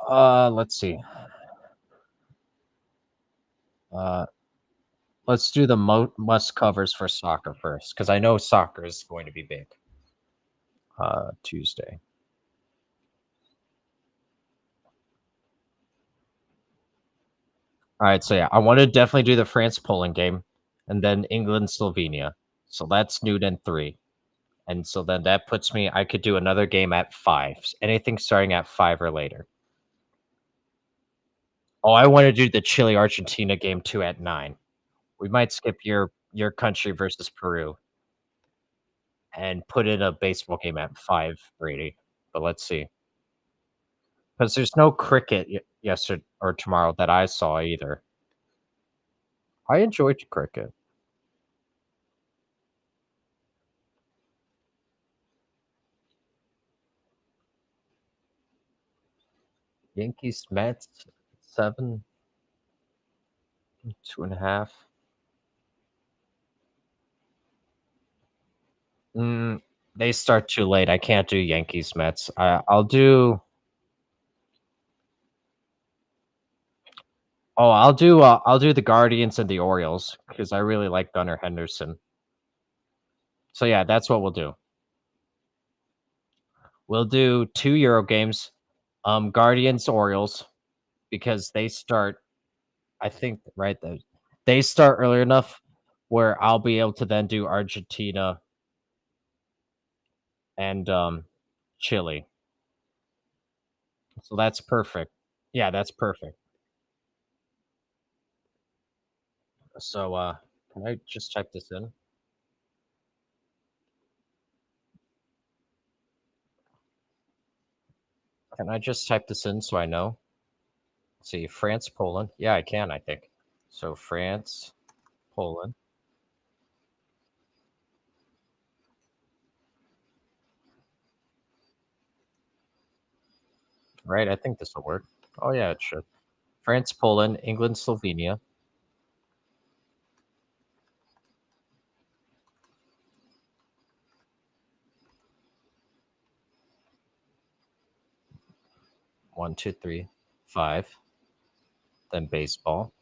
Let's see. Uh, let's do the must covers for soccer first because I know soccer is going to be big. Tuesday. All right, so yeah, I want to definitely do the France Poland game, and then England Slovenia. So that's noon and 3, and so then that puts me. I could do another game at 5. Anything starting at 5 or later. Oh, I want to do the Chile Argentina game too at 9. We might skip your country versus Peru and put in a baseball game at 5, Brady. But let's see, because there's no cricket yesterday or tomorrow that I saw either. I enjoyed cricket. Yankees Mets 7, 2.5. Mm, they start too late. I can't do Yankees Mets. I'll do. Oh, I'll do the Guardians and the Orioles because I really like Gunnar Henderson. So yeah, that's what we'll do. We'll do 2 Euro games, Guardians Orioles because they start. I think right they start early enough where I'll be able to then do Argentina and Chile. So that's perfect. Yeah, that's perfect. So can I just type this in? Can I just type this in so I know? Let's see, France, Poland. Yeah, I can, I think. So France, Poland. Right, I think this will work. Oh yeah, it should. France, Poland, England, Slovenia, one, two, three, 5. Then baseball.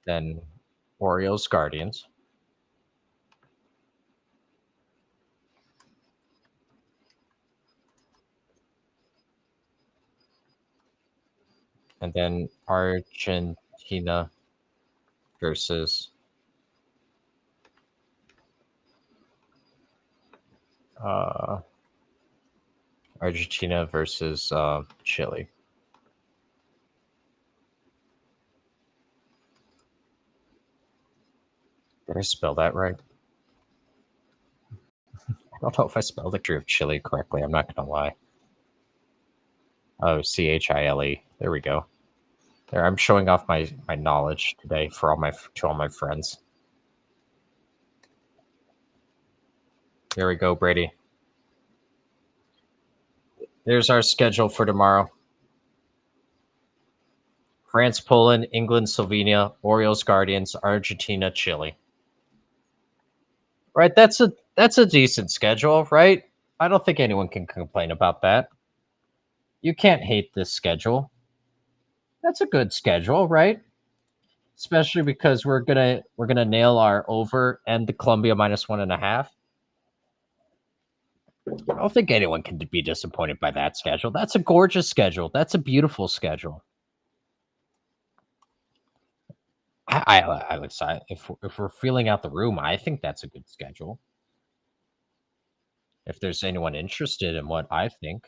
Then Orioles, Guardians. And then Argentina versus uh Argentina versus Chile. Did I spell that right? I don't know if I spelled the country of Chile correctly. I'm not gonna lie. Oh, Chile. There we go. There, I'm showing off my knowledge today for all my friends. There we go, Brady. There's our schedule for tomorrow: France, Poland, England, Slovenia, Orioles, Guardians, Argentina, Chile. Right, that's a decent schedule, right? I don't think anyone can complain about that. You can't hate this schedule. That's a good schedule, right? Especially because we're gonna nail our over and the Columbia -1.5. I don't think anyone can be disappointed by that schedule. That's a gorgeous schedule. That's a beautiful schedule. I would say if we're feeling out the room, I think that's a good schedule. If there's anyone interested in what I think,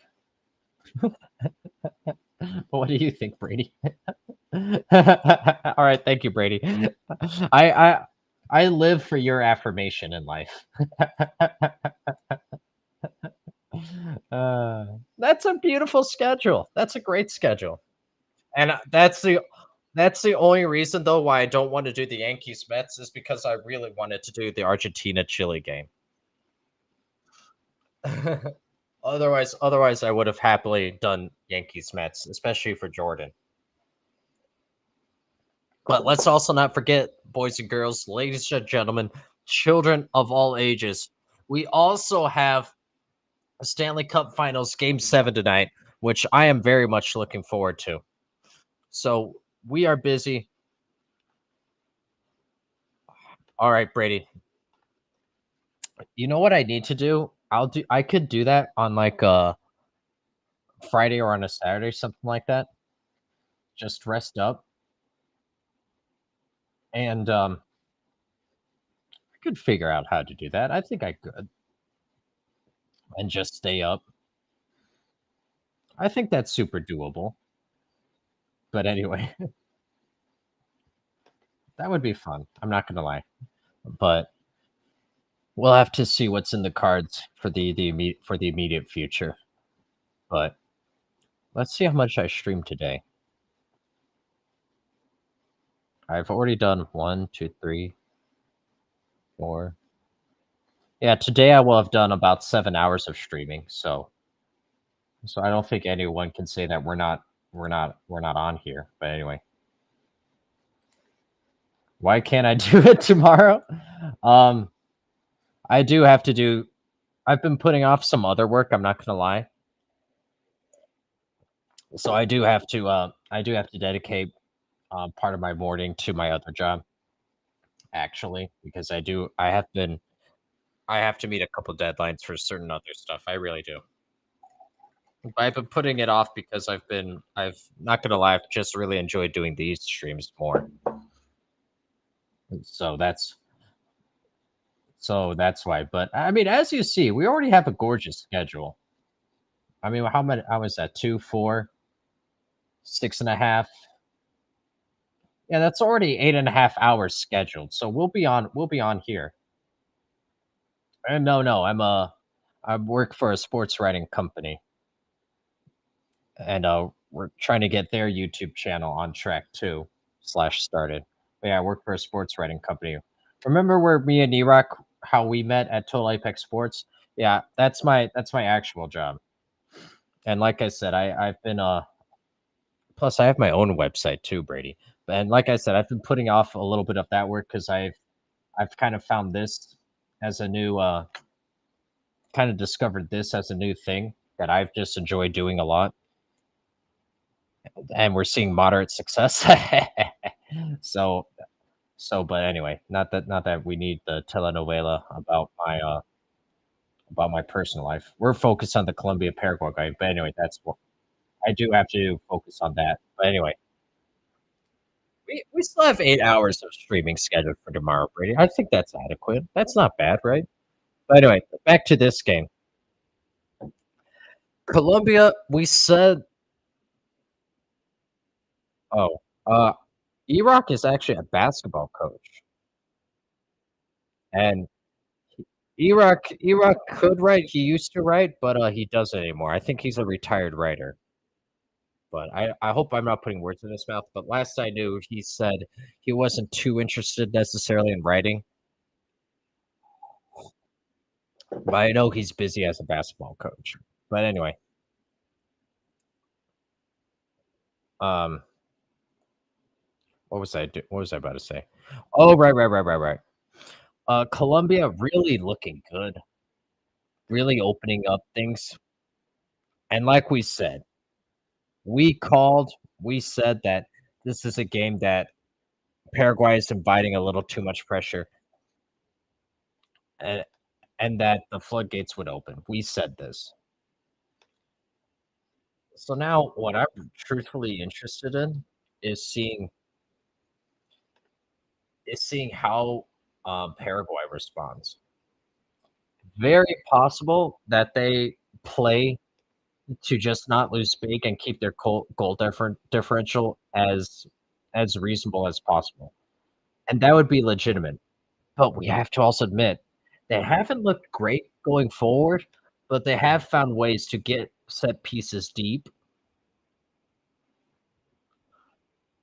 What do you think, Brady? All right, thank you, Brady. I I I live for your affirmation in life. Uh, that's a beautiful schedule. That's a great schedule, and that's the only reason though why I don't want to do the Yankees Mets is because I really wanted to do the Argentina Chile game. Otherwise, I would have happily done Yankees Mets, especially for Jordan. But let's also not forget, boys and girls, ladies and gentlemen, children of all ages. We also have a Stanley Cup Finals Game 7 tonight, which I am very much looking forward to. So we are busy. All right, Brady. You know what I need to do? I could do that on like a Friday or on a Saturday, something like that. Just rest up and I could figure out how to do that. I think I could. And just stay up. I think that's super doable. But anyway, that would be fun. I'm not gonna lie. But we'll have to see what's in the cards for the immediate future. But let's see how much I streamed today. I've already done one, two, three, four. Yeah, today I will have done about 7 hours of streaming. So I don't think anyone can say that we're not on here. But anyway, why can't I do it tomorrow? Um, I do have to do. I've been putting off some other work. I'm not gonna lie. So I do have to dedicate part of my morning to my other job actually because I have to meet a couple deadlines for certain other stuff. I really do. But I've been putting it off because I've not gonna lie, I've just really enjoyed doing these streams more. So that's why. But I mean, as you see, we already have a gorgeous schedule. I mean, how was that? 2, 4, 6.5. Yeah, that's already 8.5 hours scheduled. So we'll be on here. And no, I work for a sports writing company, and we're trying to get their YouTube channel on track too. Slash started. But yeah, I work for a sports writing company. Remember where me and Iraq how we met at Total Apex Sports? Yeah, that's my actual job. And like I said, I've been plus I have my own website too, Brady. And like I said, I've been putting off a little bit of that work because I've kind of found this as a new kind of discovered this as a new thing that I've just enjoyed doing a lot, and we're seeing moderate success. so but anyway, not that we need the telenovela about my personal life. We're focused on the Columbia Paraguay guy, but anyway, that's what I do have to focus on that. But anyway, we still have 8 hours of streaming scheduled for tomorrow, Brady. I think that's adequate. That's not bad, right? But anyway, back to this game. Colombia, we said, oh, Iraq is actually a basketball coach, and Iraq could write. He used to write, but he doesn't anymore. I think he's a retired writer. But I hope I'm not putting words in his mouth. But last I knew, he said he wasn't too interested necessarily in writing. But I know he's busy as a basketball coach. But anyway, um, what was I about to say? Oh, right. Colombia really looking good, really opening up things. And like we said that this is a game that Paraguay is inviting a little too much pressure, and that the floodgates would open. We said this. So now what I'm truthfully interested in is seeing how Paraguay responds. Very possible that they play. to just not lose big and keep their goal differential as reasonable as possible, and that would be legitimate. But we have to also admit they haven't looked great going forward, but they have found ways to get set pieces deep.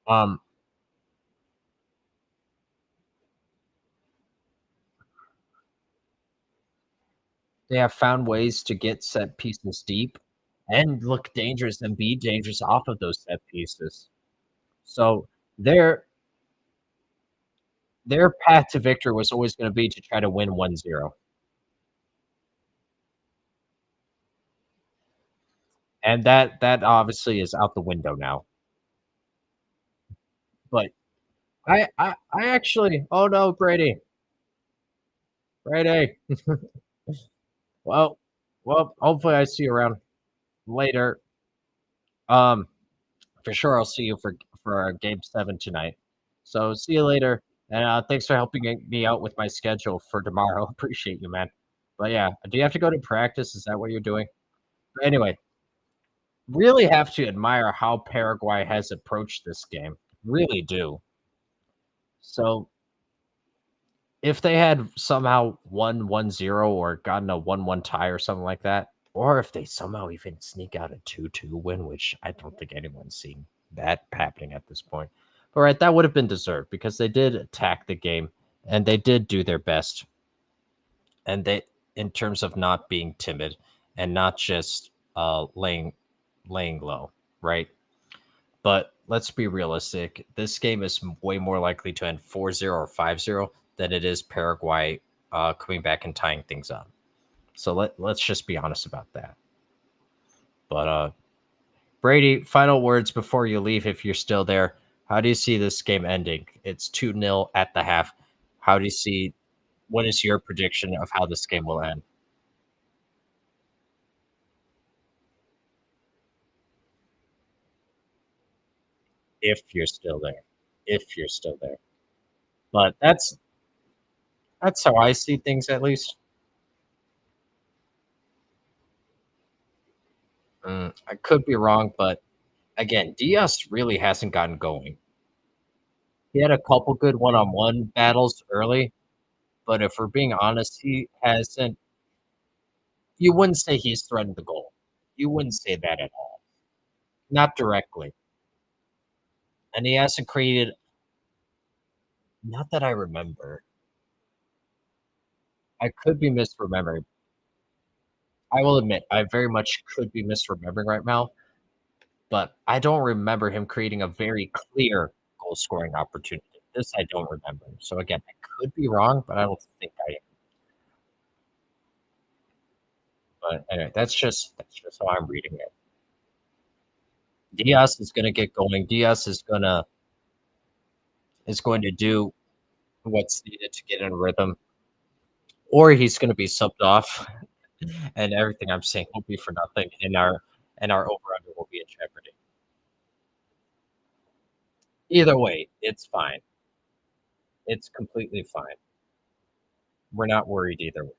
Um, they have found ways to get set pieces deep and look dangerous and be dangerous off of those set pieces. So their their path to victory was always going to be to try to win 1-0. And that obviously is out the window now. But I actually, oh no, Brady. Well, hopefully I see you around later. Um, for sure I'll see you for game 7 tonight. So see you later, and thanks for helping me out with my schedule for tomorrow. Appreciate you, man. But yeah, do you have to go to practice? Is that what you're doing? But anyway, really have to admire how Paraguay has approached this game. Really do. So if they had somehow won 1-0 or gotten a 1-1 tie or something like that, or if they somehow even sneak out a 2-2 win, which I don't think anyone's seen that happening at this point. But right, that would have been deserved because they did attack the game and they did do their best. And they, in terms of not being timid and not just laying low, right? But let's be realistic. This game is way more likely to end 4-0 or 5-0 than it is Paraguay coming back and tying things up. So let's just be honest about that. But Brady, final words before you leave if you're still there. How do you see this game ending? It's 2-0 at the half. How do you see what is your prediction of how this game will end? If you're still there. If you're still there. But that's how I see things at least. I could be wrong, but again, Diaz really hasn't gotten going. He had a couple good one-on-one battles early, but if we're being honest, he hasn't. You wouldn't say he's threatened the goal. You wouldn't say that at all. Not directly. And he hasn't created, not that I remember. I could be misremembering. I will admit, I very much could be misremembering right now, but I don't remember him creating a very clear goal scoring opportunity. This I don't remember. So again, I could be wrong, but I don't think I am. But anyway, that's just how I'm reading it. Diaz is gonna get going. Diaz is going to do what's needed to get in rhythm, or he's gonna be subbed off, and everything I'm saying will be for nothing, and our over under will be in jeopardy. Either way, it's fine. It's completely fine. We're not worried either way.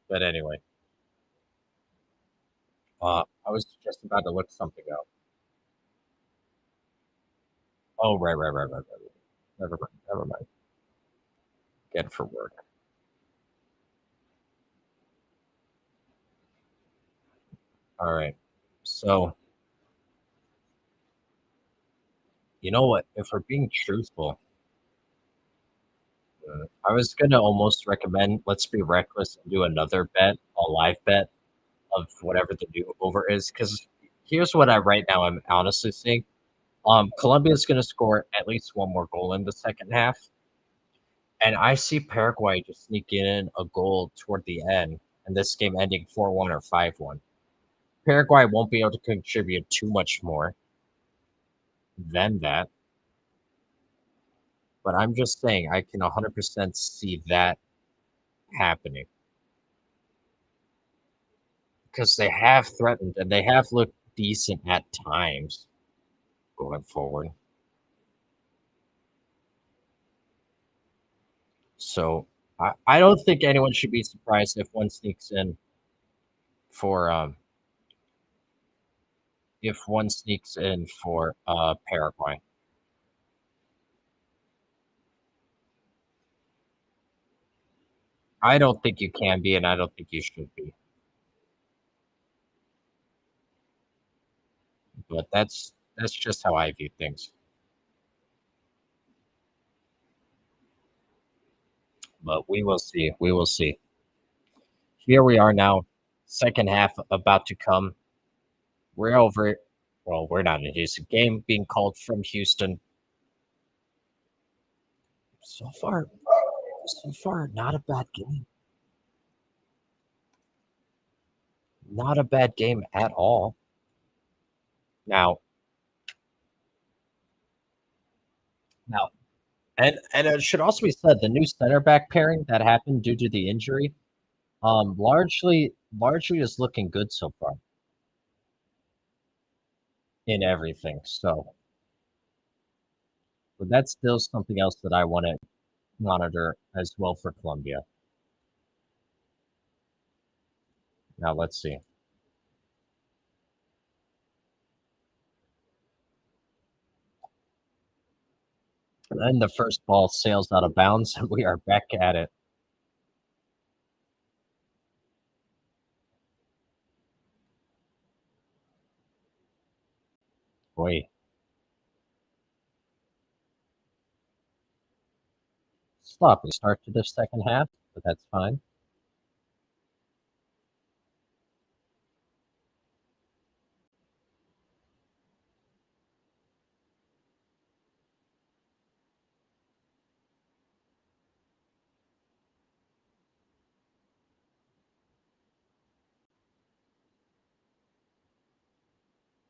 But anyway, I was just about to look something up. Oh, right. Never mind. Never mind. Get for work. All right. So you know what? If we're being truthful, I was gonna almost recommend let's be reckless and do another bet, a live bet of whatever the new over is. Because here's what I right now I'm honestly seeing. Columbia is gonna score at least one more goal in the second half, and I see Paraguay just sneaking in a goal toward the end, and this game ending 4-1 or 5-1. Paraguay won't be able to contribute too much more than that, but I'm just saying I can 100% see that happening. Because they have threatened and they have looked decent at times going forward. So I don't think anyone should be surprised if one sneaks in for if one sneaks in for Paraguay. I don't think you can be, and I don't think you should be. But that's just how I view things. But we will see. We will see. Here we are now, second half about to come. We're over. Well, we're not in Houston. Game being called from Houston. So far, not a bad game. Not a bad game at all. Now, now, and it should also be said the new center back pairing that happened due to the injury, largely is looking good so far in everything. But that's still something else that I want to monitor as well for Colombia. Now let's see. And the first ball sails out of bounds, and we are back at it. Boy, sloppy start to the second half, but that's fine.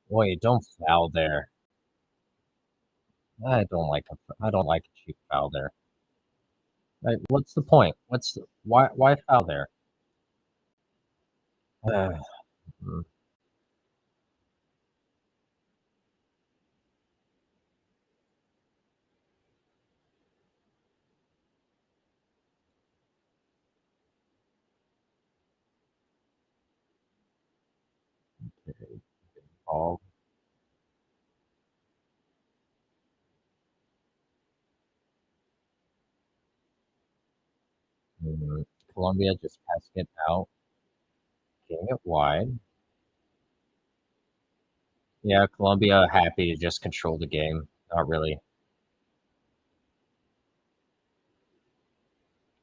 Boy, don't foul there. I don't like a cheap foul there. Like, what's the point? Why foul there? Mm, okay, ball. Columbia just passing it out, getting it wide. Yeah, Columbia happy to just control the game.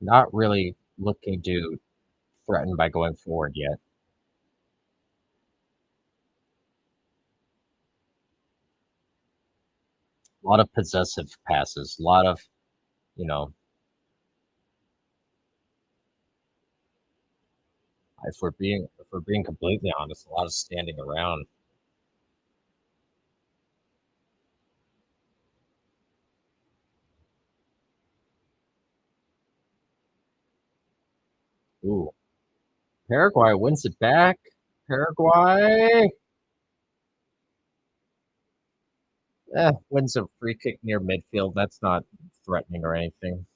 Not really looking to threaten by going forward yet. A lot of possessive passes, a lot of, you know, if we're being completely honest, a lot of standing around. Ooh, Paraguay wins it back. Paraguay wins a free kick near midfield. That's not threatening or anything.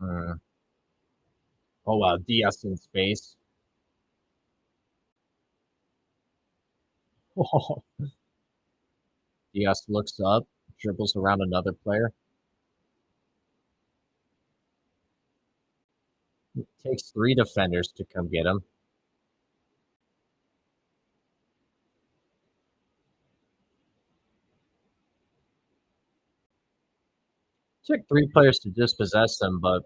Mm. Oh wow, Diaz in space. Diaz looks up, dribbles around another player. It takes three defenders to come get him. Took three players to dispossess him, but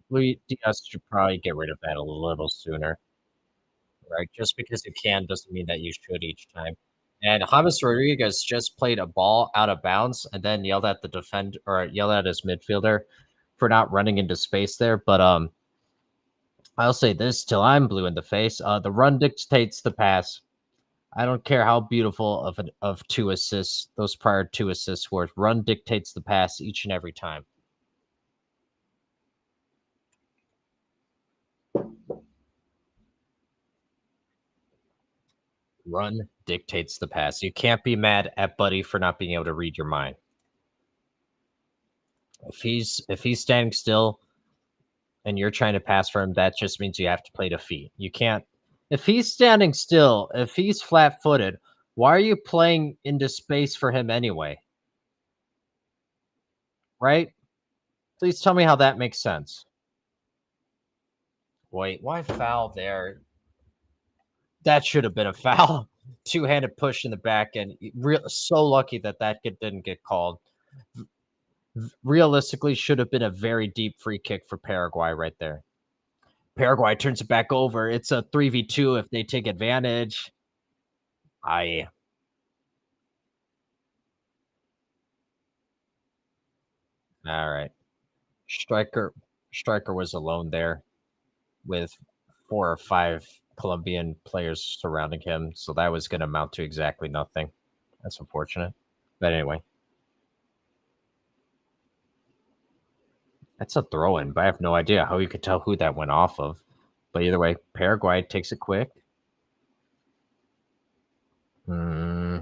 Luis Diaz should probably get rid of that a little sooner, right? Just because you can doesn't mean that you should each time. And James Rodriguez just played a ball out of bounds and then yelled at the defend or yelled at his midfielder for not running into space there. But I'll say this till I'm blue in the face. The run dictates the pass. I don't care how beautiful of two assists those prior two assists were. Run dictates the pass each and every time. Run dictates the pass. You can't be mad at Buddy for not being able to read your mind. If he's standing still and you're trying to pass for him, that just means you have to play to feet. You can't if he's standing still, if he's flat-footed, why are you playing into space for him anyway? Right? Please tell me how that makes sense. Wait, why foul there? That should have been a foul. Two-handed push in the back end. So lucky that didn't get called. Realistically, should have been a very deep free kick for Paraguay right there. Paraguay turns it back over. It's a 3v2 if they take advantage. I all right. Striker Striker was alone there with 4 or 5 Colombian players surrounding him, so that was going to amount to exactly nothing. That's unfortunate. But anyway, that's a throw in, but I have no idea how you could tell who that went off of. But either way, Paraguay takes it quick. Hmm.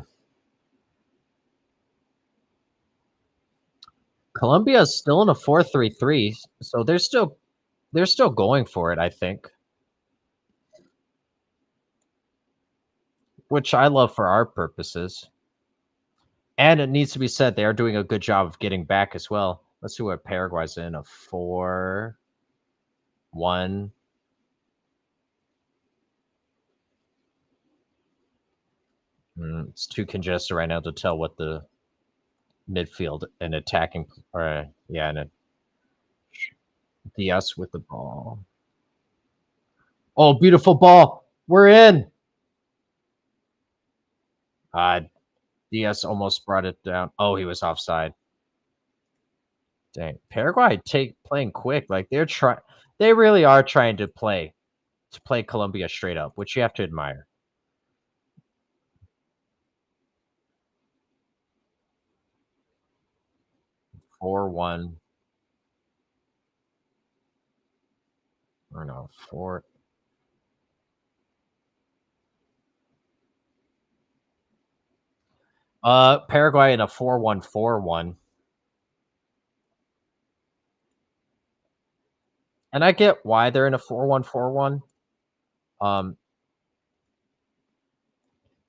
Colombia is still in a 4-3-3, so they're still going for it, I think. Which I love for our purposes. And it needs to be said they are doing a good job of getting back as well. Let's see what Paraguay's in, a 4-1. It's too congested right now to tell what the midfield and attacking or yeah, and a Diaz with the ball. Oh, beautiful ball. We're in. Uh Diaz almost brought it down. Oh, he was offside. Dang. Paraguay playing quick. Like they really are trying to play Colombia straight up, which you have to admire. 4-1 or no, 4. Paraguay in a 4-1-4-1. And I get why they're in a 4-1-4-1. Um,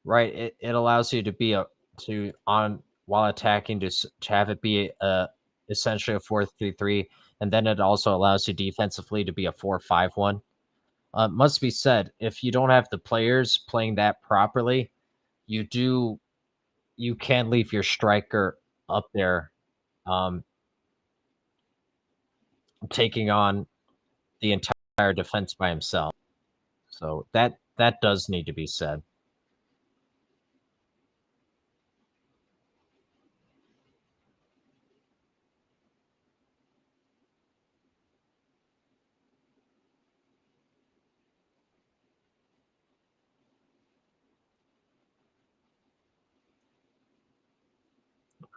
right, it allows you to be a to on while attacking to have it be essentially a 4-3-3, and then it also allows you defensively to be a 4-5-1. Must be said, if you don't have the players playing that properly, you do you can leave your striker up there, um, taking on the entire defense by himself. So that does need to be said.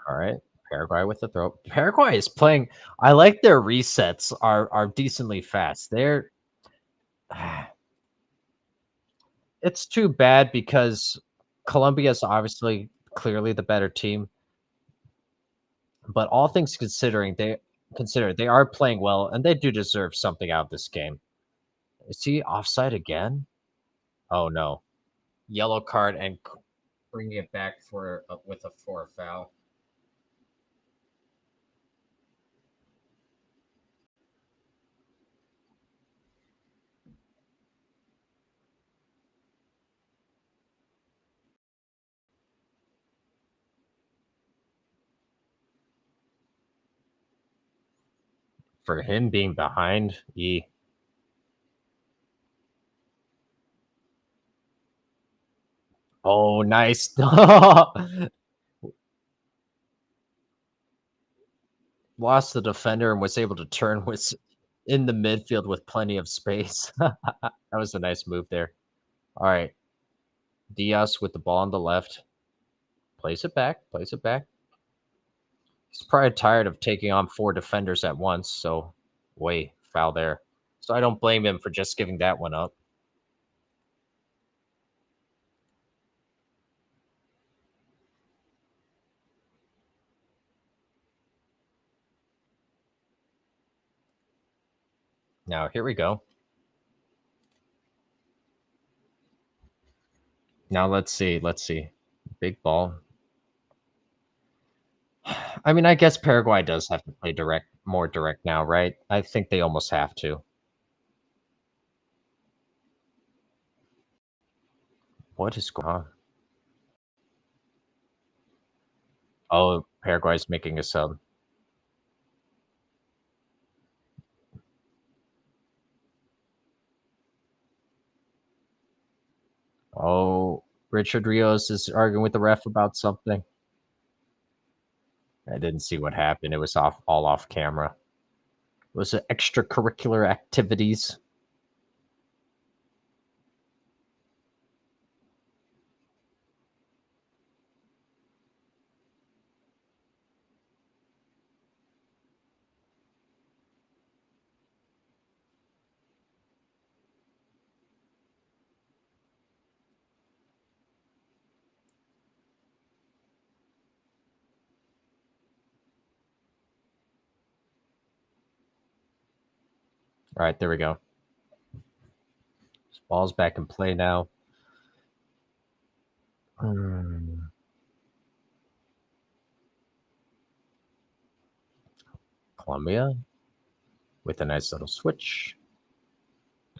All right. Paraguay with the throw. Paraguay is playing. I like their resets are decently fast. They're it's too bad because Colombia is obviously clearly the better team, but all things considered they are playing well and they do deserve something out of this game. Is he offside again? Oh no. Yellow card and bringing it back for a foul. For him being behind, he oh nice. Lost the defender and was able to turn with in the midfield with plenty of space. That was a nice move there. All right. Diaz with the ball on the left. Plays it back. Plays it back. He's probably tired of taking on 4 defenders at once. So, way foul there. So, I don't blame him for just giving that one up. Now here we go. Now let's see. Let's see. Big ball. I mean, I guess Paraguay does have to play direct, more direct now, right? I think they almost have to. What is going on? Oh, Paraguay's making a sub. Oh, Richard Rios is arguing with the ref about something. I didn't see what happened. It was all off camera. Was it extracurricular activities? All right, there we go. Ball's back in play now. Hmm. Columbia with a nice little switch.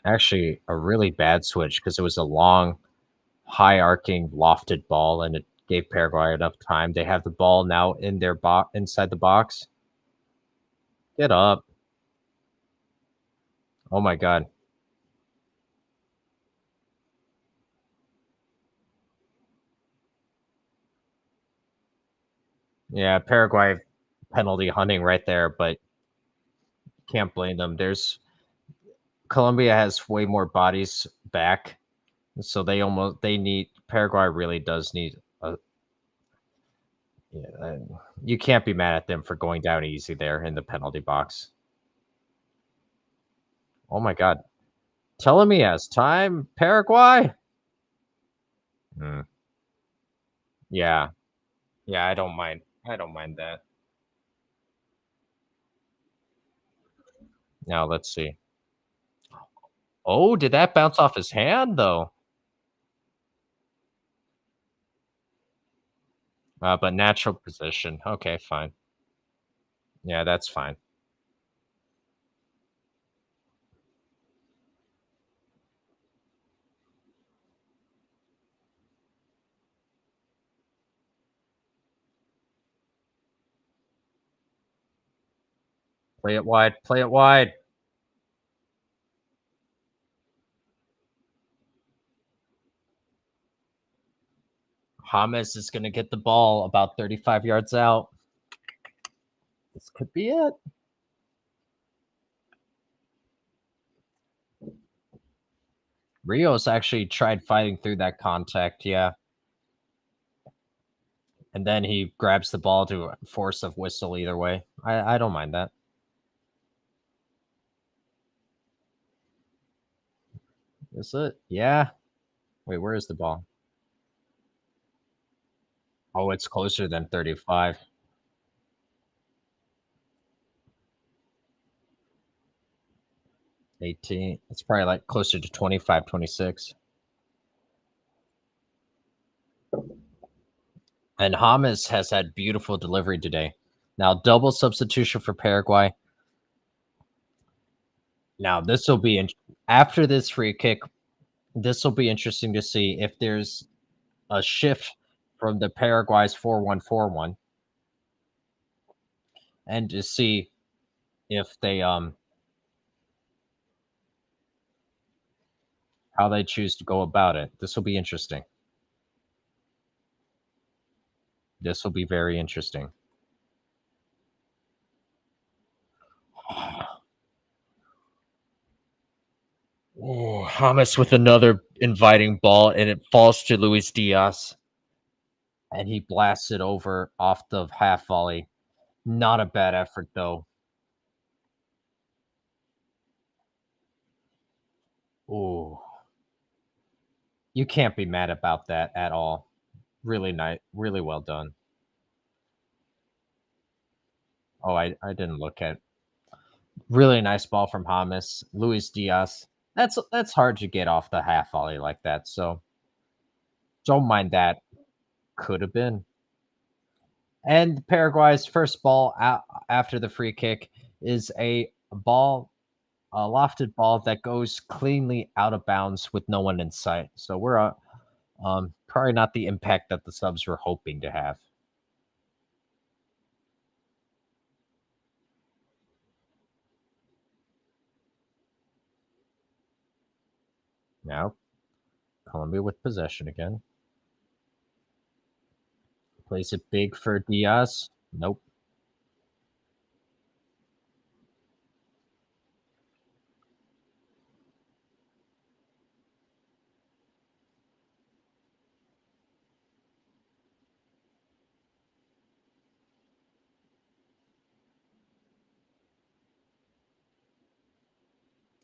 Actually, a really bad switch because it was a long, high arcing, lofted ball, and it gave Paraguay enough time. They have the ball now in their box, inside the box. Get up! Oh my god! Yeah, Paraguay penalty hunting right there, but can't blame them. There's Colombia has way more bodies back, so they need Paraguay really does need a. Yeah, you can't be mad at them for going down easy there in the penalty box. Oh my god! Telling me as time, Paraguay. Mm, yeah, yeah, I don't mind. I don't mind that. Now let's see. Oh, did that bounce off his hand though? But natural position. Okay, fine. Yeah, that's fine. Play it wide. Play it wide. James is going to get the ball about 35 yards out. This could be it. Rios actually tried fighting through that contact, yeah. And then he grabs the ball to force a whistle either way. I don't mind that. Is it? Yeah. Wait, where is the ball? Oh, it's closer than 35. 18. It's probably like closer to 25, 26. And James has had beautiful delivery today. Now, double substitution for Paraguay. Now, this will be after this free kick. This will be interesting to see if there's a shift from the Paraguay's 4-1-4-1, and to see if they how they choose to go about it. This will be interesting. This will be very interesting. Oh, James with another inviting ball, and it falls to Luiz Diaz, and he blasts it over off the half volley. Not a bad effort though. Oh, you can't be mad about that at all. Really nice, really well done. Oh, I didn't look at. Really nice ball from Hamas. Luis Diaz. That's hard to get off the half volley like that. So don't mind that. Could have been. And Paraguay's first ball after the free kick is a lofted ball that goes cleanly out of bounds with no one in sight. So we're probably not the impact that the subs were hoping to have. Now, Columbia with possession again. Plays it big for Diaz. Nope.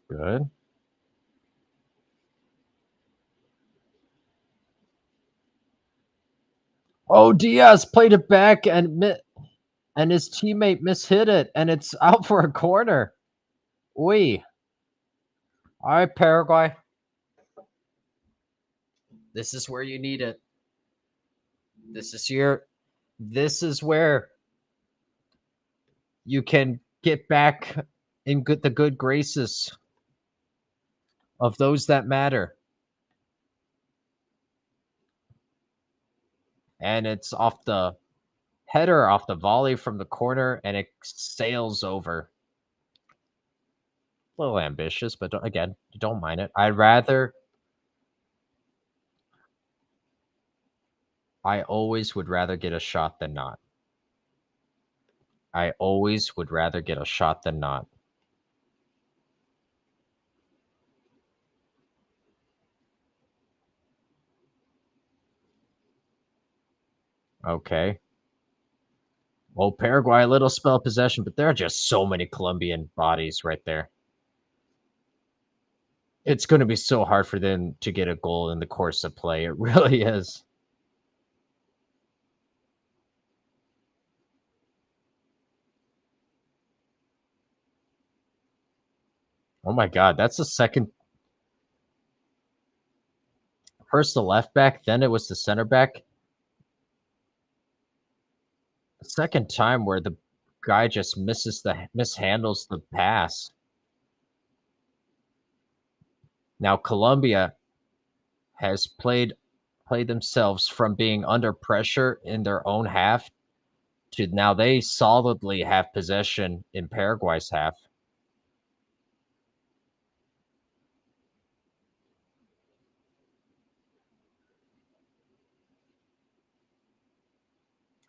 Good. Oh, Diaz played it back and his teammate mishit it, and it's out for a corner. Oi. All right, Paraguay. This is where you need it. This is your. This is where you can get back in the good graces of those that matter. And it's off the header, off the volley from the corner, and it sails over. A little ambitious, but again, don't mind it. I always would rather get a shot than not. I always would rather get a shot than not. Okay. Well, Paraguay, a little spell of possession, but there are just so many Colombian bodies right there. It's going to be so hard for them to get a goal in the course of play. It really is. Oh my God, that's the second. First the left back, then it was the center back. The second time where the guy just mishandles the pass. Now Colombia has played themselves from being under pressure in their own half to now they solidly have possession in Paraguay's half.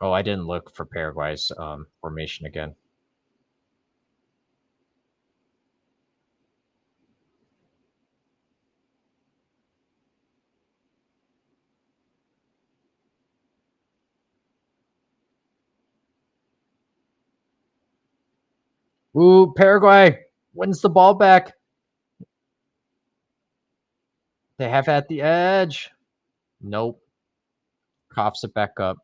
Oh, I didn't look for Paraguay's formation again. Ooh, Paraguay wins the ball back. They have at the edge. Nope. Coughs it back up.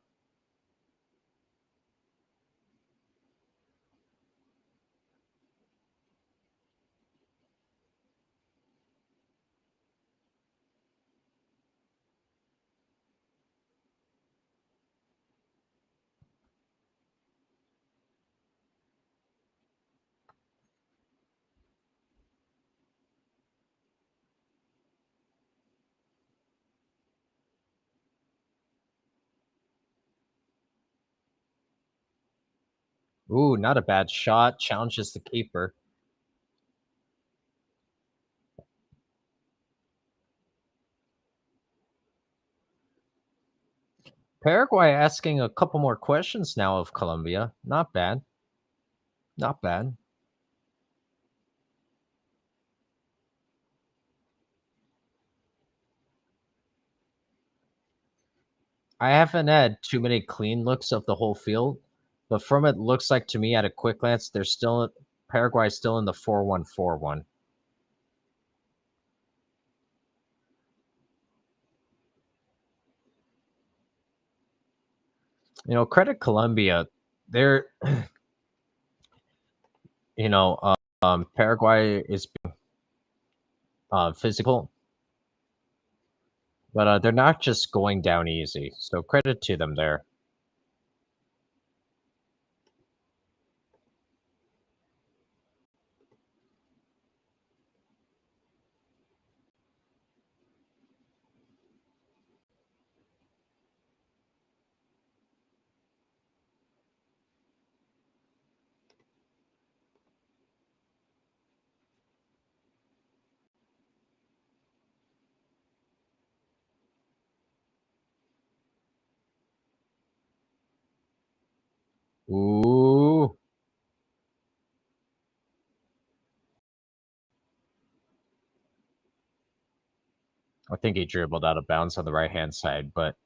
Ooh, not a bad shot. Challenges the keeper. Paraguay asking a couple more questions now of Colombia. Not bad. Not bad. I haven't had too many clean looks of the whole field, but from it looks like to me at a quick glance, they're still Paraguay still in the 4-1-4-1. Credit Colombia. They're you know, Paraguay is physical, but they're not just going down easy. So credit to them there. Ooh, I think he dribbled out of bounds on the right hand side, but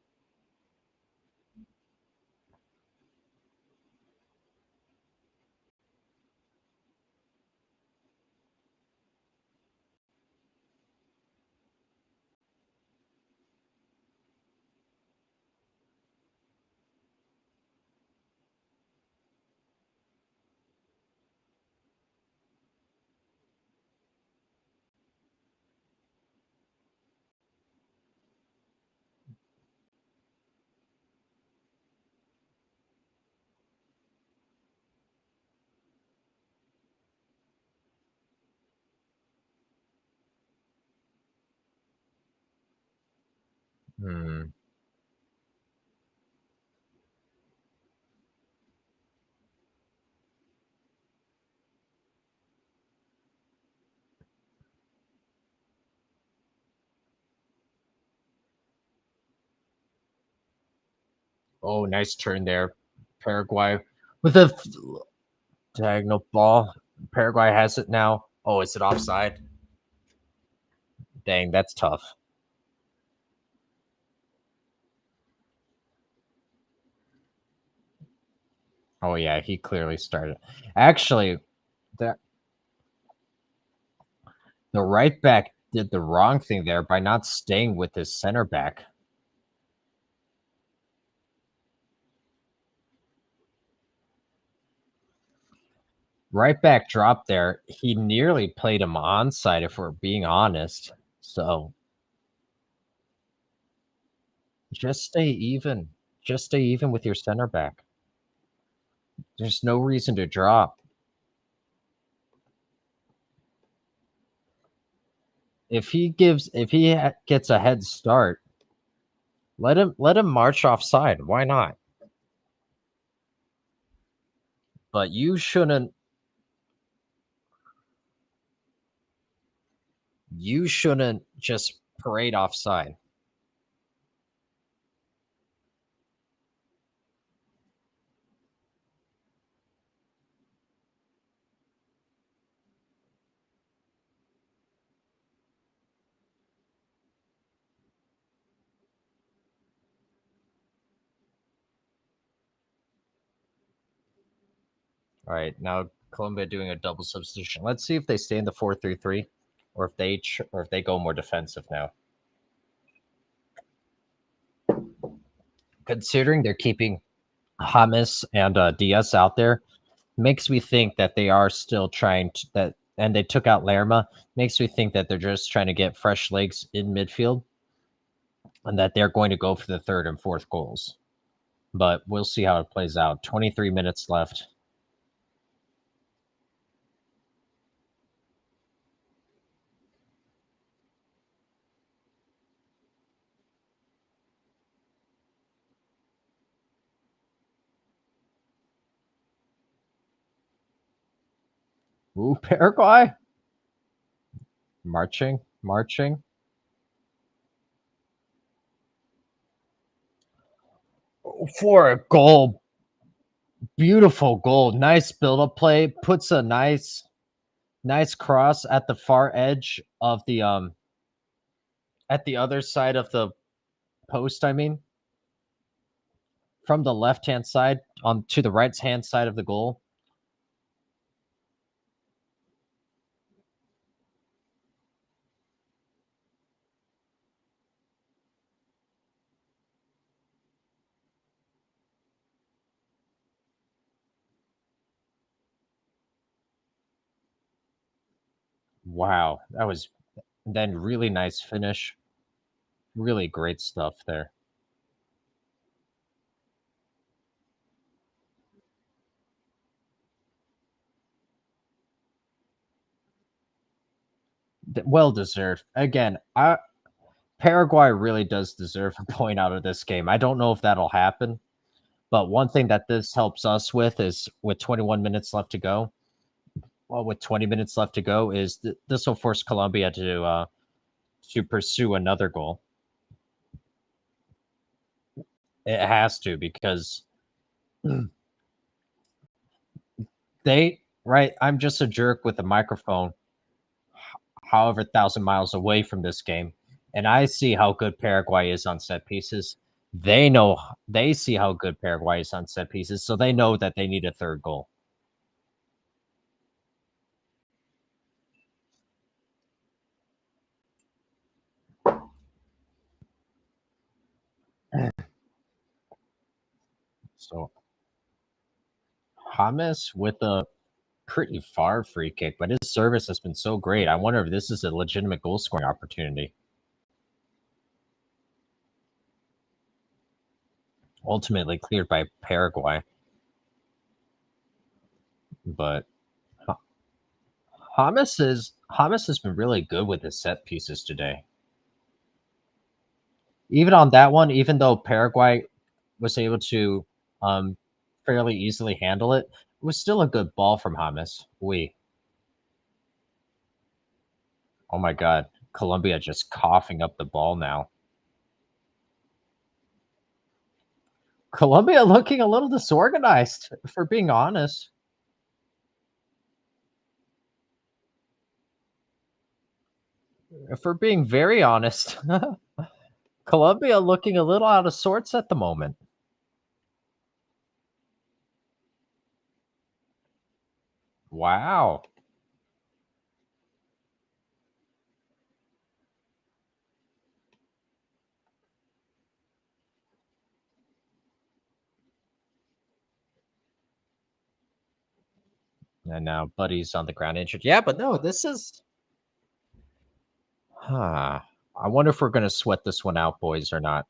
hmm. Oh, nice turn there, Paraguay with a diagonal ball. Paraguay has it now. Oh, is it offside? Dang, that's tough. Oh yeah, he clearly started. Actually, the the right back did the wrong thing there by not staying with his center back. Right back drop there. He nearly played him onside, if we're being honest. So just stay even. Just stay even with your center back. There's no reason to drop. If he gets a head start, let him march offside. Why not? But you shouldn't just parade offside. All right, now Columbia doing a double substitution. Let's see if they stay in the 4-3-3, or if they go more defensive now. Considering they're keeping Hamas and Diaz out there, makes me think that they are still trying to that, and they took out Lerma. Makes me think that they're just trying to get fresh legs in midfield, and that they're going to go for the third and fourth goals. But we'll see how it plays out. 23 minutes left. Ooh, Paraguay marching for a goal. Beautiful goal. Nice build up play. Puts a nice cross at the far edge of the at the other side of the post, I mean, from the left-hand side on to the right-hand side of the goal. Wow, that was then really nice finish. Really great stuff there. Well deserved. Again, Paraguay really does deserve a point out of this game. I don't know if that'll happen, but one thing that this helps us with is with 21 minutes left to go. Well, with 20 minutes left to go, is this will force Colombia to pursue another goal. It has to because they right. I'm just a jerk with a microphone, however thousand miles away from this game, and I see how good Paraguay is on set pieces. They see how good Paraguay is on set pieces, so they know that they need a third goal. So James with a pretty far free kick, but his service has been so great. I wonder if this is a legitimate goal scoring opportunity. Ultimately cleared by Paraguay, but James has been really good with his set pieces today. Even on that one, even though Paraguay was able to um, fairly easily handle it, it was still a good ball from James. Oh my God, Colombia just coughing up the ball now. Colombia looking a little disorganized, for being honest. For being very honest, Colombia looking a little out of sorts at the moment. Wow. And now Buddy's on the ground injured. Yeah, but no, this is. Huh. I wonder if we're going to sweat this one out, boys, or not,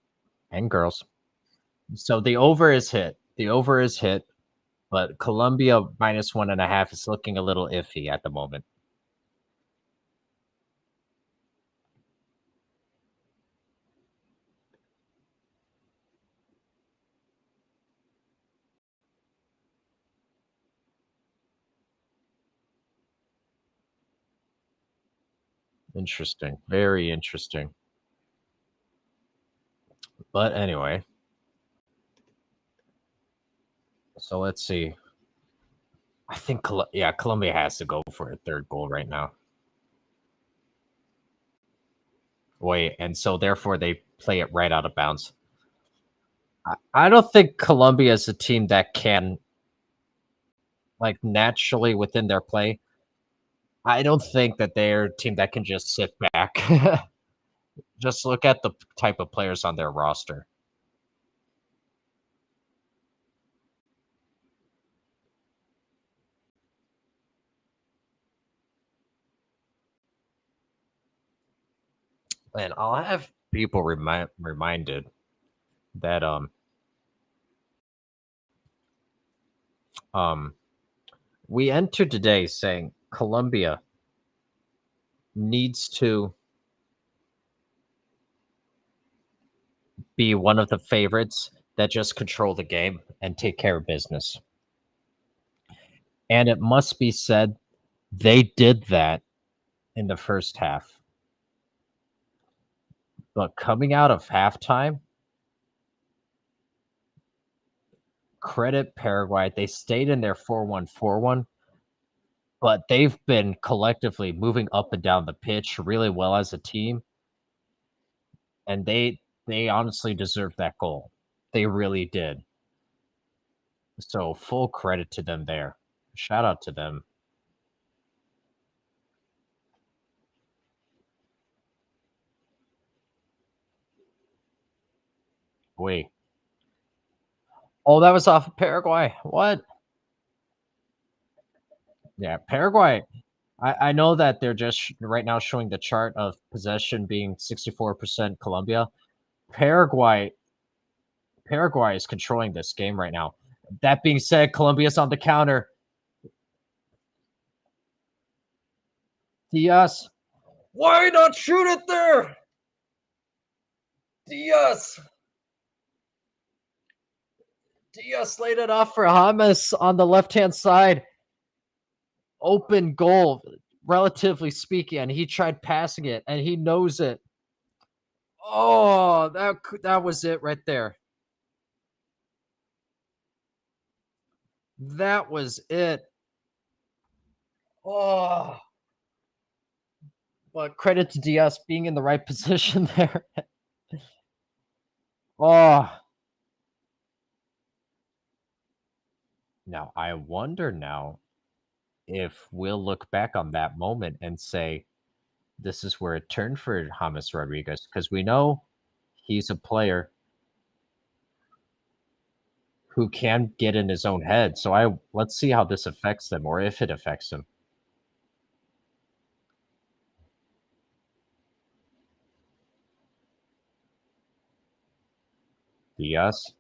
and girls. So the over is hit. The over is hit, but Colombia minus 1.5 is looking a little iffy at the moment. Interesting. Very interesting. But anyway, so let's see. I think, yeah, Colombia has to go for a third goal right now. Wait, and so therefore they play it right out of bounds. I don't think Colombia is a team that can, like, naturally within their play. I don't think that they're a team that can just sit back. Just look at the type of players on their roster. And I'll have people reminded that um we entered today saying Colombia needs to be one of the favorites that just control the game and take care of business. And it must be said they did that in the first half. But coming out of halftime, credit Paraguay. They stayed in their 4-1-4-1, but they've been collectively moving up and down the pitch really well as a team, and they honestly deserve that goal. They really did. So full credit to them there. Shout out to them. Wait. Oh, that was off of Paraguay. What? Yeah, Paraguay. I know that they're just right now showing the chart of possession being 64% Colombia. Paraguay Paraguay is controlling this game right now. That being said, Colombia's on the counter. Diaz. Why not shoot it there? Diaz. Diaz laid it off for James on the left-hand side. Open goal, relatively speaking, and he tried passing it, and he knows it. Oh, that was it right there. That was it. Oh, but credit to Diaz being in the right position there. Oh, now I wonder now if we'll look back on that moment and say this is where it turned for James Rodriguez because we know he's a player who can get in his own head. So let's see how this affects him or if it affects him. Diaz.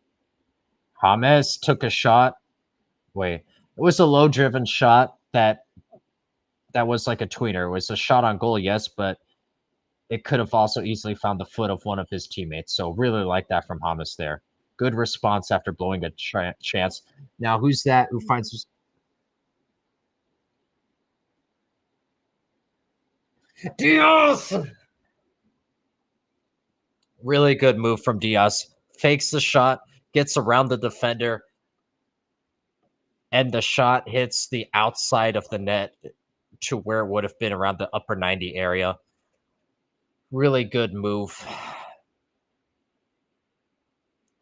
James took a shot. Wait, it was a low driven shot that was like a tweener. It was a shot on goal, yes, but it could have also easily found the foot of one of his teammates. So really like that from James there. Good response after blowing a chance. Now who's that who finds Diaz? Really good move from Diaz. Fakes the shot, gets around the defender, and the shot hits the outside of the net to where it would have been around the upper 90 area. Really good move.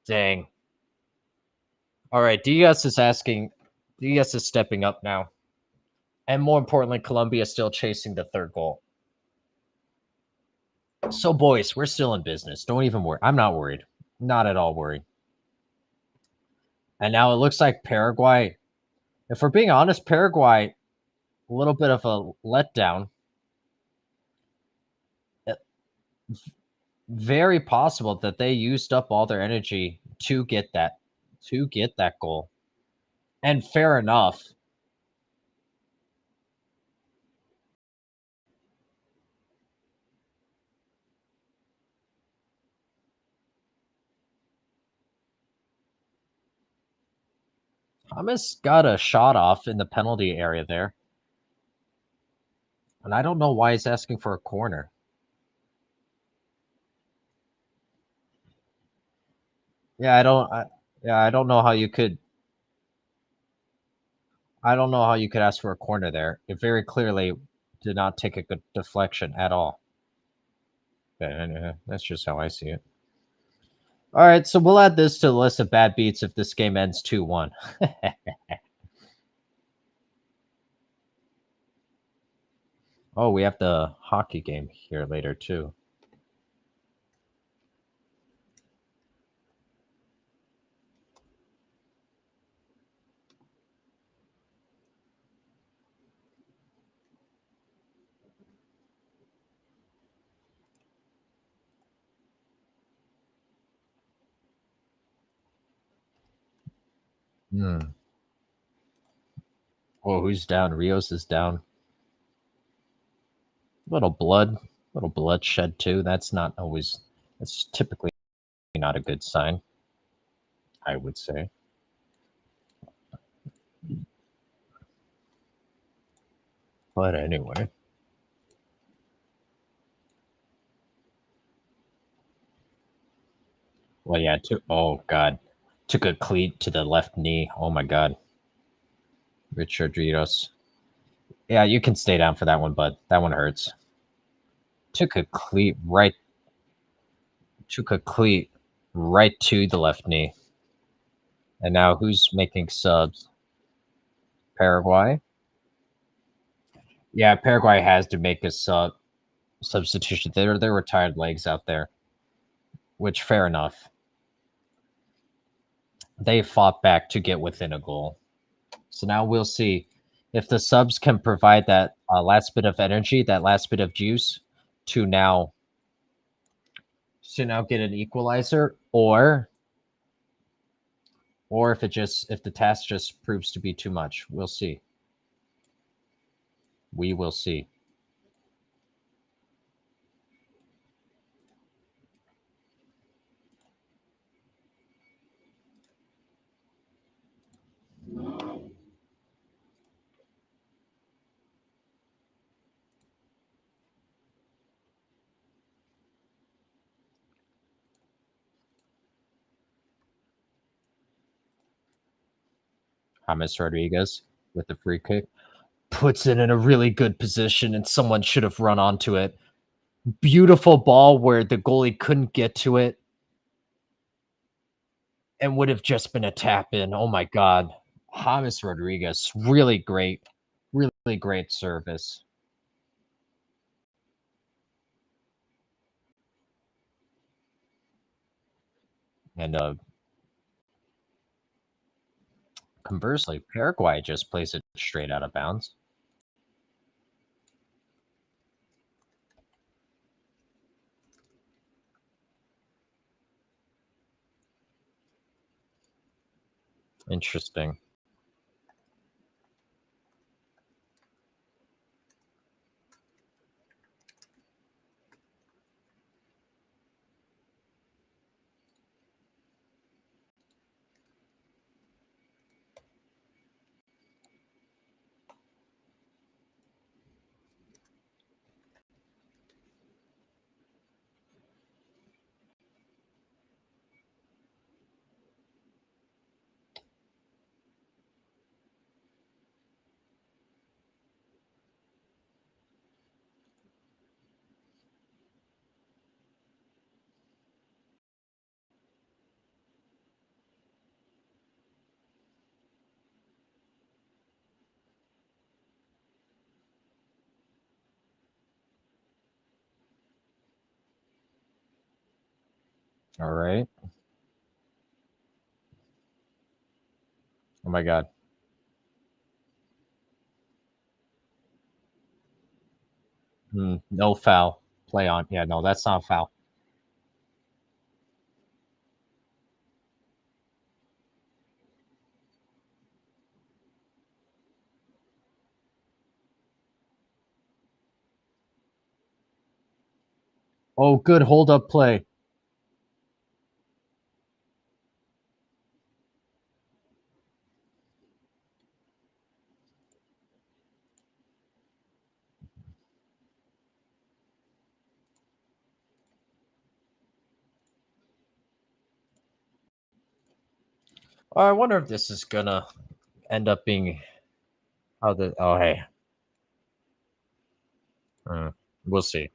Dang. All right, Diaz is stepping up now. And more importantly, Colombia is still chasing the third goal. So, boys, we're still in business. Don't even worry. I'm not worried. Not at all worried. And now it looks like Paraguay, if we're being honest, Paraguay, a little bit of a letdown. Very possible that they used up all their energy to get that goal. And fair enough. Thomas got a shot off in the penalty area there. And I don't know why he's asking for a corner. Yeah, I don't know how you could ask for a corner there. It very clearly did not take a good deflection at all. But that's just how I see it. All right, so we'll add this to the list of bad beats if this game ends 2-1. Oh, we have the hockey game here later too. Hmm. Oh, who's down? Rios is down. Little bloodshed too. That's typically not a good sign, I would say. But anyway. Well, yeah, oh god. Took a cleat to the left knee. Oh my god. Richard Rios. Yeah, you can stay down for that one, bud. That one hurts. Took a cleat right took a cleat right to the left knee. And now who's making subs? Paraguay? Yeah, Paraguay has to make a substitution. They're retired legs out there, which fair enough. They fought back to get within a goal. So now we'll see If the subs can provide that last bit of energy, that last bit of juice to now get an equalizer, or if the task just proves to be too much, we'll see. We will see. James Rodriguez with the free kick puts it in a really good position, and someone should have run onto it. Beautiful ball where the goalie couldn't get to it and would have just been a tap in. Oh my God. James Rodriguez, really great service. And conversely, Paraguay just plays it straight out of bounds. Interesting. All right. Oh my God. No foul. Play on. Yeah, no, that's not foul. Oh, good hold up play. I wonder if this is gonna end up being how the. Oh, hey. We'll see.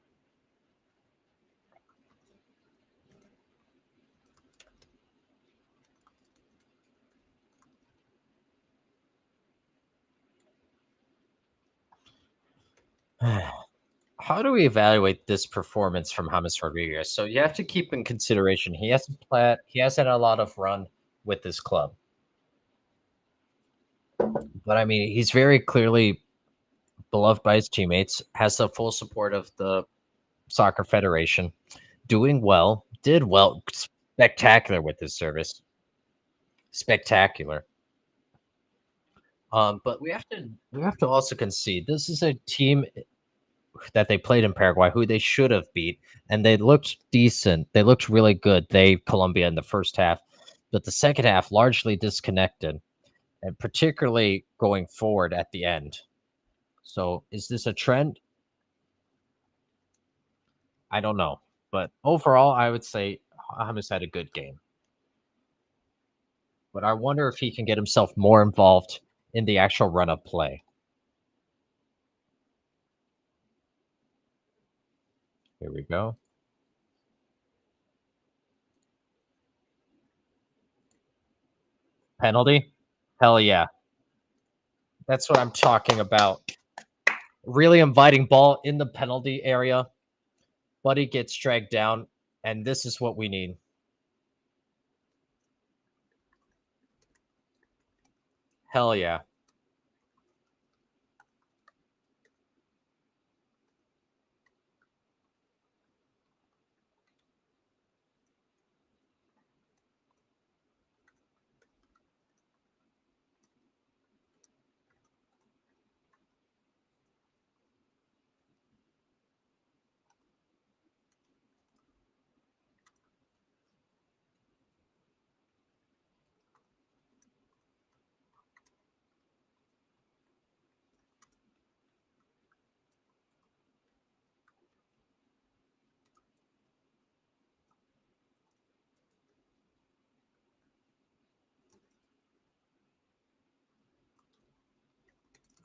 How do we evaluate this performance from James Rodriguez? So you have to keep in consideration he hasn't had a lot of run with this club, but I mean he's very clearly beloved by his teammates, has the full support of the soccer federation, doing well, did well, spectacular with his service, spectacular. But we have to also concede this is a team that they played in Paraguay, who they should have beat, and they looked decent. They looked really good. Columbia in the first half, but the second half largely disconnected, and particularly going forward at the end. So, is this a trend? I don't know, but overall, I would say Hamas had a good game. But I wonder if he can get himself more involved in the actual run-up play. Here we go. Penalty? Hell yeah. That's what I'm talking about. Really inviting ball in the penalty area. Buddy gets dragged down, and this is what we need. Hell yeah.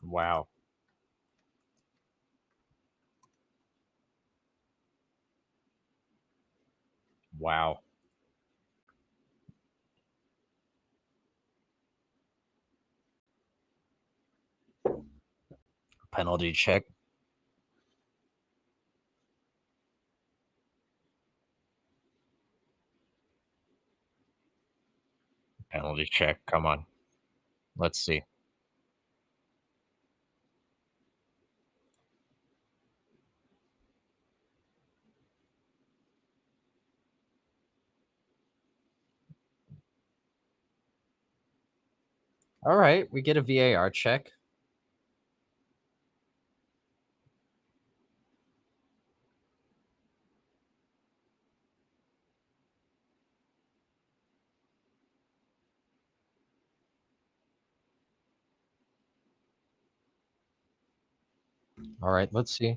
Wow. Wow. Penalty check. Penalty check. Come on. Let's see. All right, we get a VAR check. All right, let's see.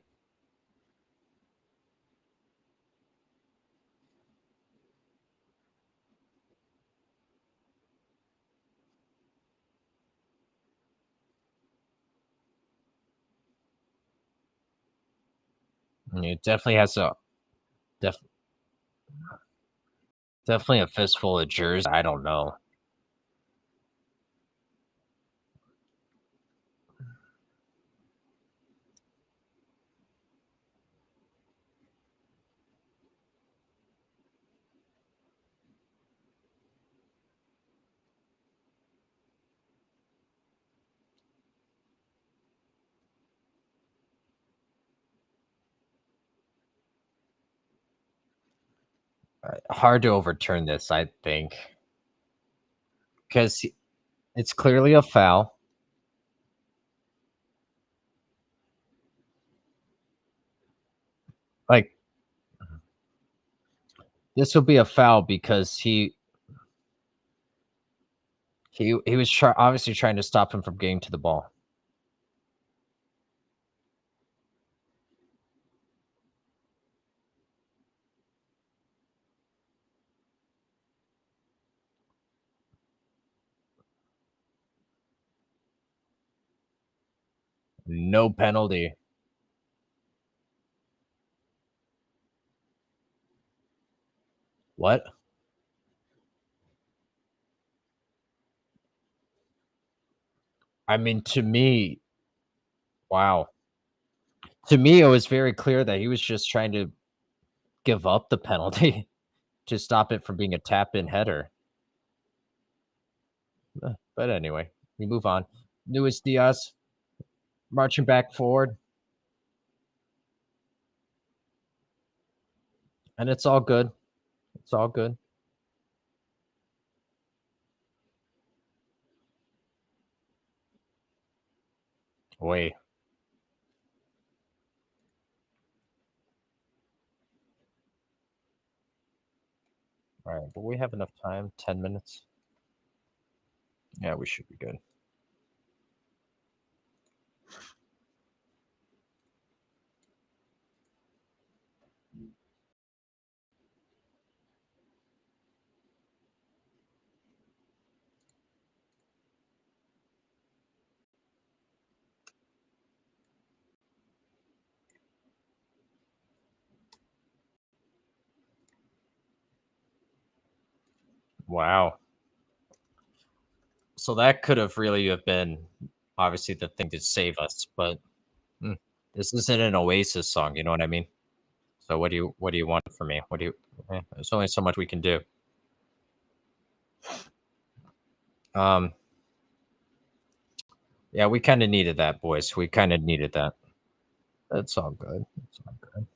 It definitely has a def, definitely a fistful of jerseys. I don't know. Hard to overturn this, I think, because it's clearly a foul. Like this will be a foul because he was obviously trying to stop him from getting to the ball. No penalty. What? I mean, to me, wow. To me, it was very clear that he was just trying to give up the penalty to stop it from being a tap in header. But anyway, we move on. Luis Diaz marching back forward, and it's all good. It's all good. Wait, all right, but we have enough time. 10 minutes. Yeah, we should be good. Wow. So that could have really have been obviously the thing to save us, but mm, this isn't an Oasis song. You know what I mean? So what do you want from me? What do you? There's only so much we can do. Um, yeah, we kind of needed that, boys. We kind of needed that. That's all good. It's all good.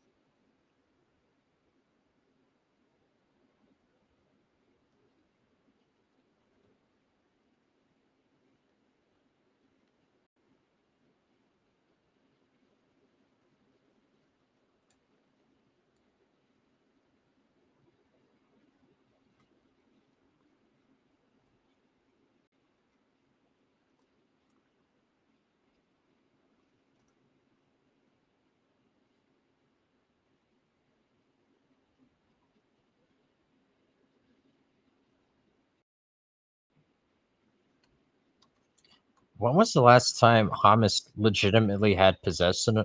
When was the last time Hamas legitimately had possession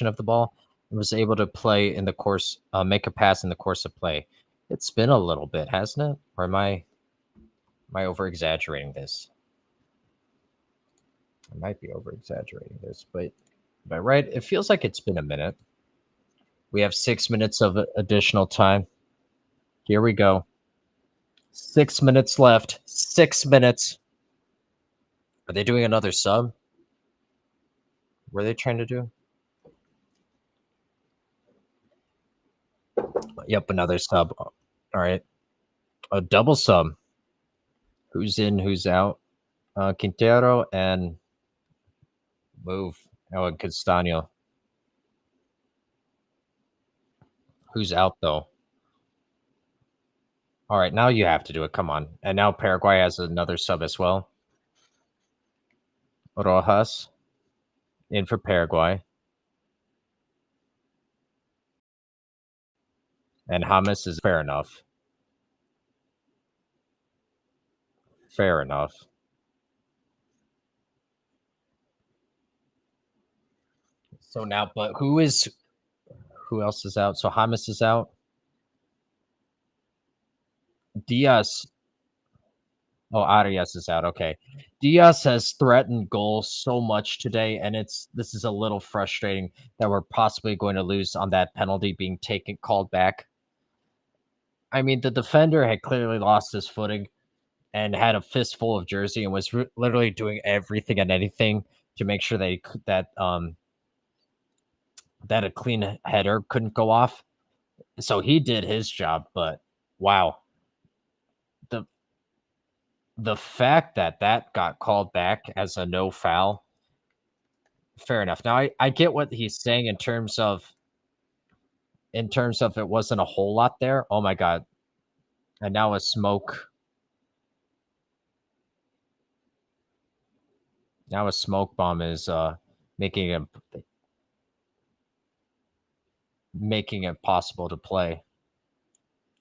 of the ball and was able to play in the course, make a pass in the course of play? It's been a little bit, hasn't it? Or am I over exaggerating this? I might be over exaggerating this, but right, it feels like it's been a minute. We have 6 minutes of additional time. Here we go. 6 minutes left. 6 minutes. Are they doing another sub? Were they trying to do? Yep, another sub. All right. A double sub. Who's in, who's out? Quintero and move. Oh, and Castaño. Who's out, though? All right, now you have to do it. Come on. And now Paraguay has another sub as well. Rojas in for Paraguay. And Hamas is fair enough. Fair enough. So now, but who else is out? So Hamas is out. Diaz. Oh, Arias is out. Okay. Diaz has threatened goals so much today, and this is a little frustrating that we're possibly going to lose on that penalty being taken called back. I mean, the defender had clearly lost his footing and had a fistful of jersey and was literally doing everything and anything to make sure that a clean header couldn't go off. So he did his job, but wow, the the fact that that got called back as a no foul, fair enough. Now I get what he's saying in terms of it wasn't a whole lot there. Oh my god. And now a smoke bomb is making it making it possible to play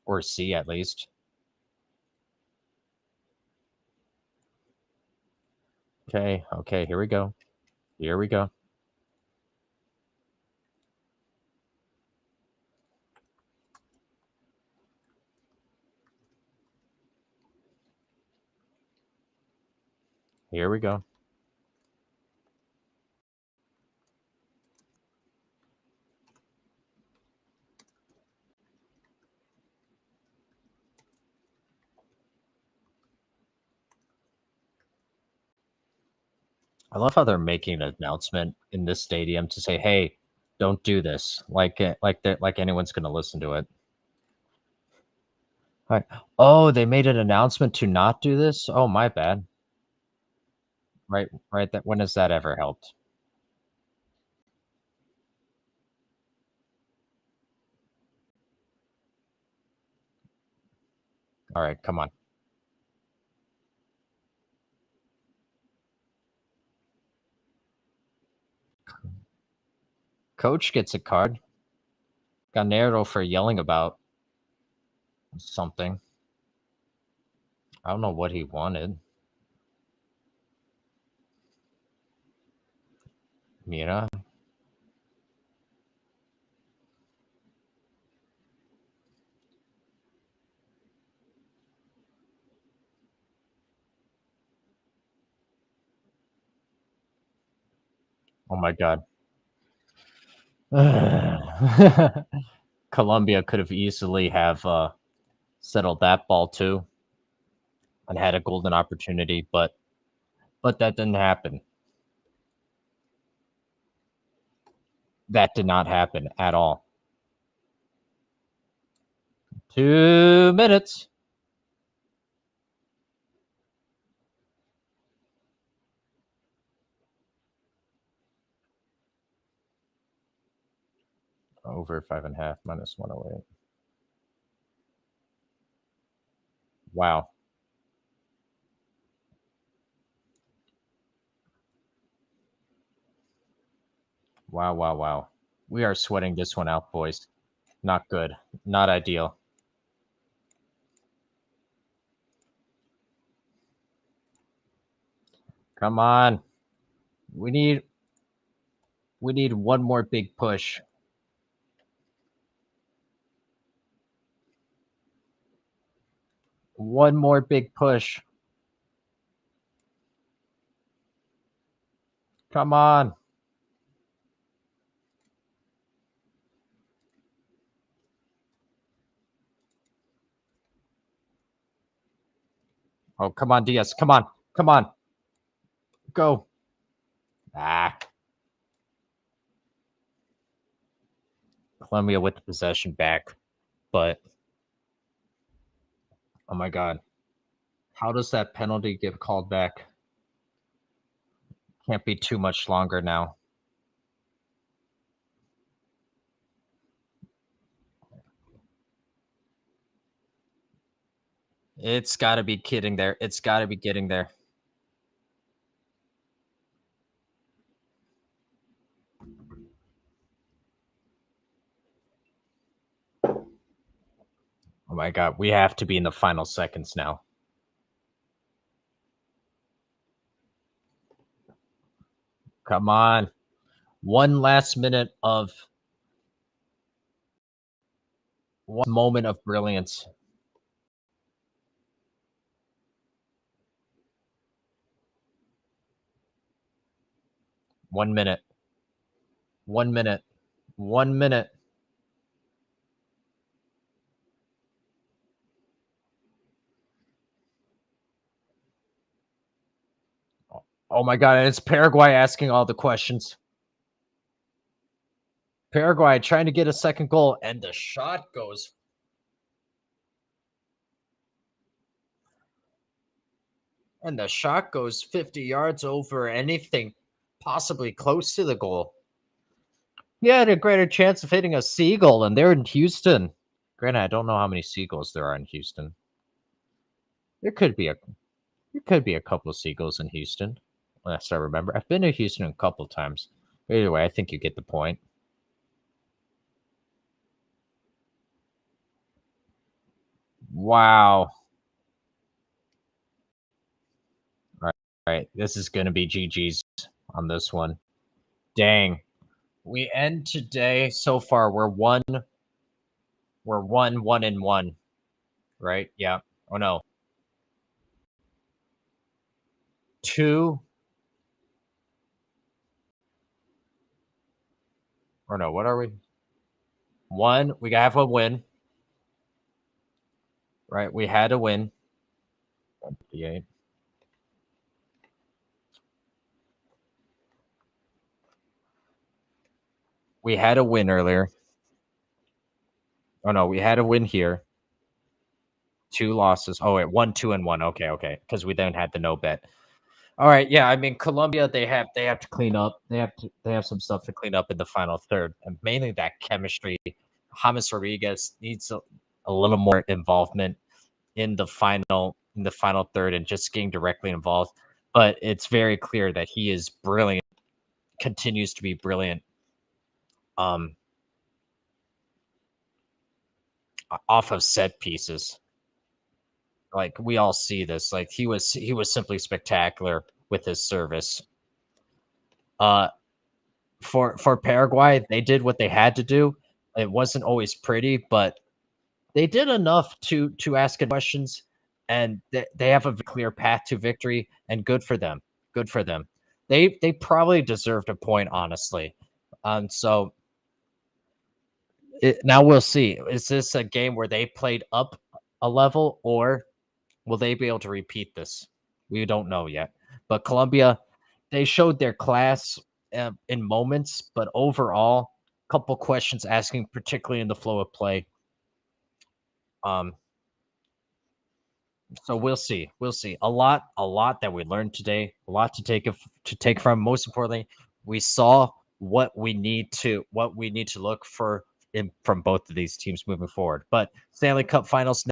or see at least. Okay, here we go. Here we go. Here we go. I love how they're making an announcement in this stadium to say, "Hey, don't do this." Like anyone's going to listen to it. Right. Oh, they made an announcement to not do this? Oh, my bad. Right. That when has that ever helped? All right, come on. Coach gets a card. Ganero for yelling about something. I don't know what he wanted. Mira. Oh my god. Columbia could have easily have settled that ball too and had a golden opportunity, but that didn't happen. That did not happen at all. 2 minutes. Over 5.5 minus 108. Wow. Wow, wow, wow. We are sweating this one out, boys. Not good. Not ideal. Come on. We need one more big push. One more big push. Come on. Oh, come on, Diaz. Come on. Come on. Go. Ah. Columbia with the possession back. But, oh my God. How does that penalty get called back? Can't be too much longer now. It's got to be getting there. It's got to be getting there. Oh my God. We have to be in the final seconds now. Come on. One last minute of one moment of brilliance. One minute. 1 minute. 1 minute. Oh my God. And it's Paraguay asking all the questions. Paraguay trying to get a second goal, and the shot goes. And the shot goes 50 yards over anything possibly close to the goal. He had a greater chance of hitting a seagull, and they're in Houston. Granted, I don't know how many seagulls there are in Houston. There could be a couple of seagulls in Houston. Last I remember, I've been to Houston a couple of times. But either way, I think you get the point. Wow. All right. This is going to be GG's on this one. Dang. We end today so far. We're one, one and one, right? Yeah. Oh no. Two. Or no, what are we? One. We have a win. Right. We had a win. 58. We had a win earlier. Oh no, we had a win here. Two losses. Oh wait, 1, 2, and 1. Okay, okay. Because we then had the no bet. All right, yeah. I mean, Colombia, they have to clean up. They have some stuff to clean up in the final third, and mainly that chemistry. James Rodriguez needs a little more involvement in the final third, and just getting directly involved. But it's very clear that he is brilliant, continues to be brilliant. Um, off of set pieces. Like we all see this. Like he was simply spectacular with his service. Uh for Paraguay, they did what they had to do. It wasn't always pretty, but they did enough to ask questions, and they have a clear path to victory, and good for them. Good for them. They probably deserved a point, honestly. So now we'll see. Is this a game where they played up a level, or will they be able to repeat this? We don't know yet. But Colombia, they showed their class in moments, but overall, couple questions asking, particularly in the flow of play. Um, so we'll see. We'll see. A lot that we learned today. A lot to take from. Most importantly, we saw what we need to look for from both of these teams moving forward. But Stanley Cup Finals